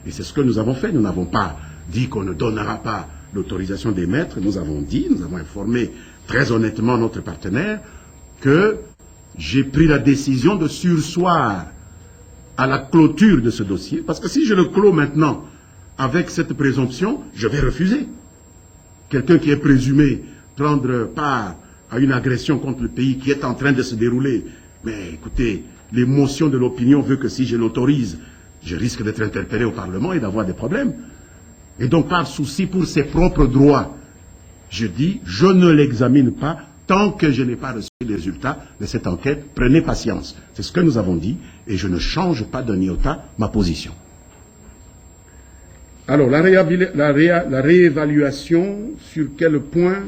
Et c'est ce que nous avons fait. Nous n'avons pas dit qu'on ne donnera pas l'autorisation d'émettre. Nous avons dit, nous avons informé très honnêtement notre partenaire que j'ai pris la décision de surseoir à la clôture de ce dossier. Parce que si je le clôt maintenant avec cette présomption, je vais refuser. Quelqu'un qui est présumé prendre part à une agression contre le pays qui est en train de se dérouler. Mais écoutez, l'émotion de l'opinion veut que si je l'autorise, je risque d'être interpellé au Parlement et d'avoir des problèmes. Et donc, par souci pour ses propres droits, je dis, je ne l'examine pas tant que je n'ai pas reçu les résultats de cette enquête. Prenez patience. C'est ce que nous avons dit et je ne change pas d'un iota ma position. Alors, la réévaluation, sur quel point?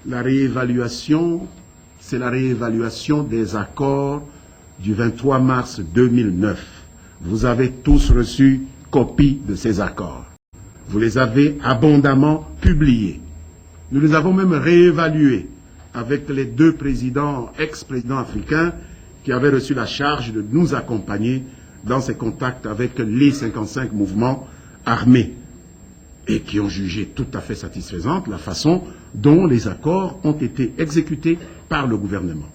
La réévaluation, c'est la réévaluation des accords du 23 mars 2009. Vous avez tous reçu copie de ces accords. Vous les avez abondamment publiés. Nous les avons même réévalués avec les deux présidents, ex-présidents africains qui avaient reçu la charge de nous accompagner dans ces contacts avec les 55 mouvements armés et qui ont jugé tout à fait satisfaisante la façon dont les accords ont été exécutés par le gouvernement.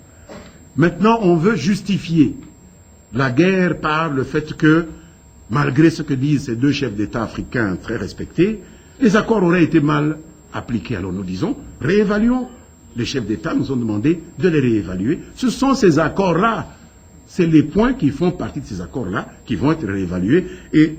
Maintenant, on veut justifier la guerre par le fait que, malgré ce que disent ces deux chefs d'État africains très respectés, les accords auraient été mal appliqués. Alors nous disons, réévaluons. Les chefs d'État nous ont demandé de les réévaluer. Ce sont ces accords-là, c'est les points qui font partie de ces accords-là qui vont être réévalués. Et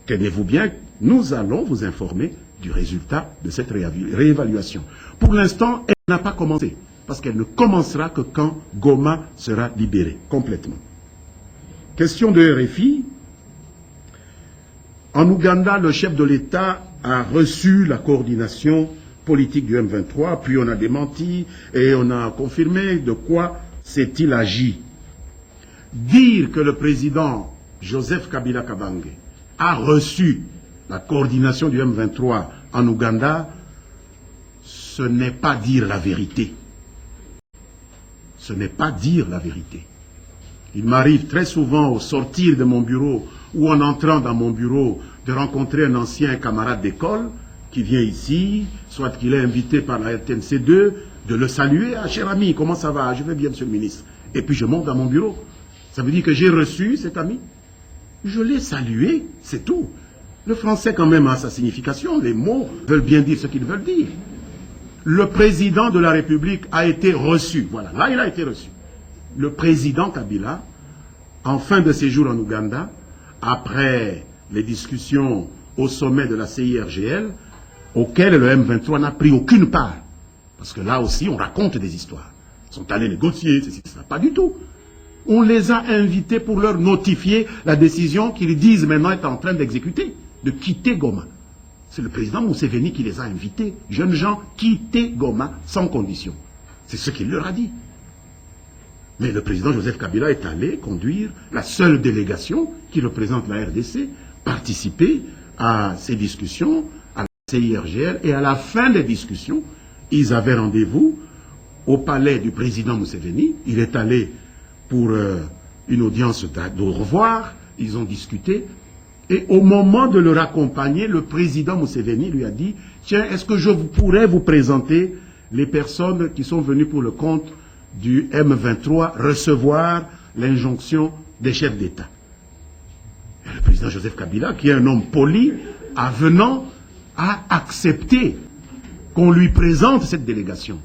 tenez-vous bien, nous allons vous informer du résultat de cette réévaluation. Pour l'instant, elle n'a pas commencé, parce qu'elle ne commencera que quand Goma sera libéré complètement. Question de RFI. En Ouganda, le chef de l'État a reçu la coordination politique du M23, puis on a démenti et on a confirmé. De quoi s'est-il agi? Dire que le président Joseph Kabila Kabange a reçu la coordination du M23 en Ouganda, ce n'est pas dire la vérité. Ce n'est pas dire la vérité. Il m'arrive très souvent au sortir de mon bureau ou en entrant dans mon bureau de rencontrer un ancien camarade d'école qui vient ici, soit qu'il est invité par la RTNC2, de le saluer. Ah, cher ami, comment ça va? Je vais bien, monsieur le ministre. Et puis je monte dans mon bureau. Ça veut dire que j'ai reçu cet ami. Je l'ai salué, c'est tout. Le français quand même a sa signification. Les mots veulent bien dire ce qu'ils veulent dire. Le président de la République a été reçu. Voilà, là il a été reçu. Le président Kabila, en fin de séjour en Ouganda, après les discussions au sommet de la CIRGL, auxquelles le M23 n'a pris aucune part. Parce que là aussi, on raconte des histoires. Ils sont allés négocier, ça, pas du tout. On les a invités pour leur notifier la décision qu'ils disent maintenant être en train d'exécuter, de quitter Goma. C'est le président Museveni qui les a invités, jeunes gens, quitter Goma sans condition. C'est ce qu'il leur a dit. Mais le président Joseph Kabila est allé conduire la seule délégation qui représente la RDC, participer à ces discussions, à la CIRGL, et à la fin des discussions, ils avaient rendez-vous au palais du président Museveni. Il est allé pour une audience d'au revoir, ils ont discuté, et au moment de le raccompagner, le président Museveni lui a dit « Tiens, est-ce que je pourrais vous présenter les personnes qui sont venues pour le compte du M23 recevoir l'injonction des chefs d'État ?» Le président Joseph Kabila, qui est un homme poli, avenant, a accepté qu'on lui présente cette délégation.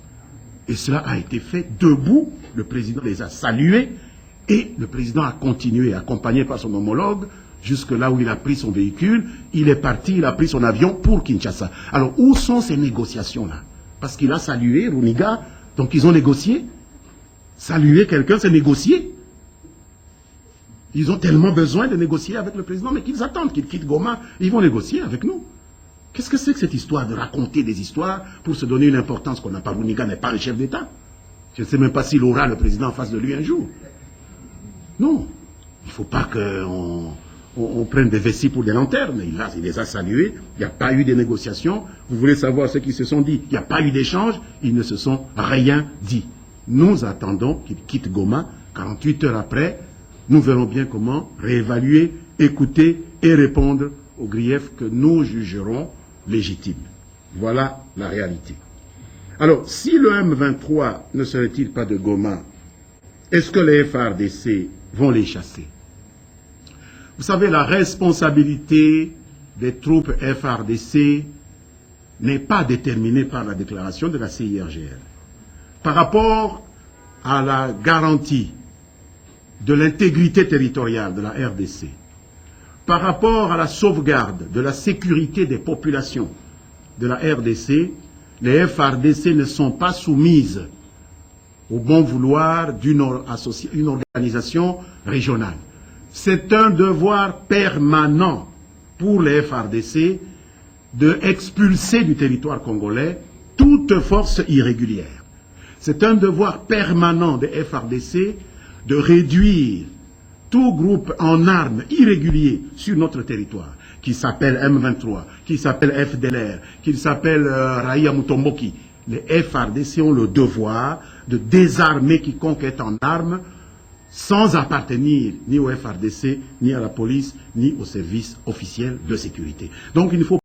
Et cela a été fait debout. Le président les a salués et le président a continué, accompagné par son homologue, jusque là où il a pris son véhicule. Il est parti, il a pris son avion pour Kinshasa. Alors, où sont ces négociations-là? Parce qu'il a salué Runiga, donc ils ont négocié. Saluer quelqu'un, c'est négocier. Ils ont tellement besoin de négocier avec le président, mais qu'ils attendent qu'il quitte Goma, ils vont négocier avec nous. Qu'est-ce que c'est que cette histoire de raconter des histoires pour se donner une importance qu'on n'a pas? Runiga n'est pas un chef d'État. Je ne sais même pas s'il aura le président en face de lui un jour. Non. Il ne faut pas qu'on prenne des vessies pour des lanternes. Il les a salués. Il n'y a pas eu de négociations. Vous voulez savoir ce qu'ils se sont dit? Il n'y a pas eu d'échange. Ils ne se sont rien dit. Nous attendons qu'il quitte Goma. 48 heures après, nous verrons bien comment réévaluer, écouter et répondre aux griefs que nous jugerons légitimes. Voilà la réalité. Alors, si le M23 ne serait-il pas de Goma, est-ce que les FARDC vont les chasser? Vous savez, la responsabilité des troupes FARDC n'est pas déterminée par la déclaration de la CIRGL. Par rapport à la garantie de l'intégrité territoriale de la RDC, par rapport à la sauvegarde de la sécurité des populations de la RDC, les FARDC ne sont pas soumises au bon vouloir d'une organisation régionale. C'est un devoir permanent pour les FARDC de expulser du territoire congolais toute force irrégulière. C'est un devoir permanent des FARDC de réduire tout groupe en armes irrégulier sur notre territoire, qui s'appelle M23, qui s'appelle FDLR, qui s'appelle Raïa Mutomboki. Les FARDC ont le devoir de désarmer quiconque est en armes sans appartenir ni au FARDC, ni à la police, ni aux services officiels de sécurité. Donc il ne faut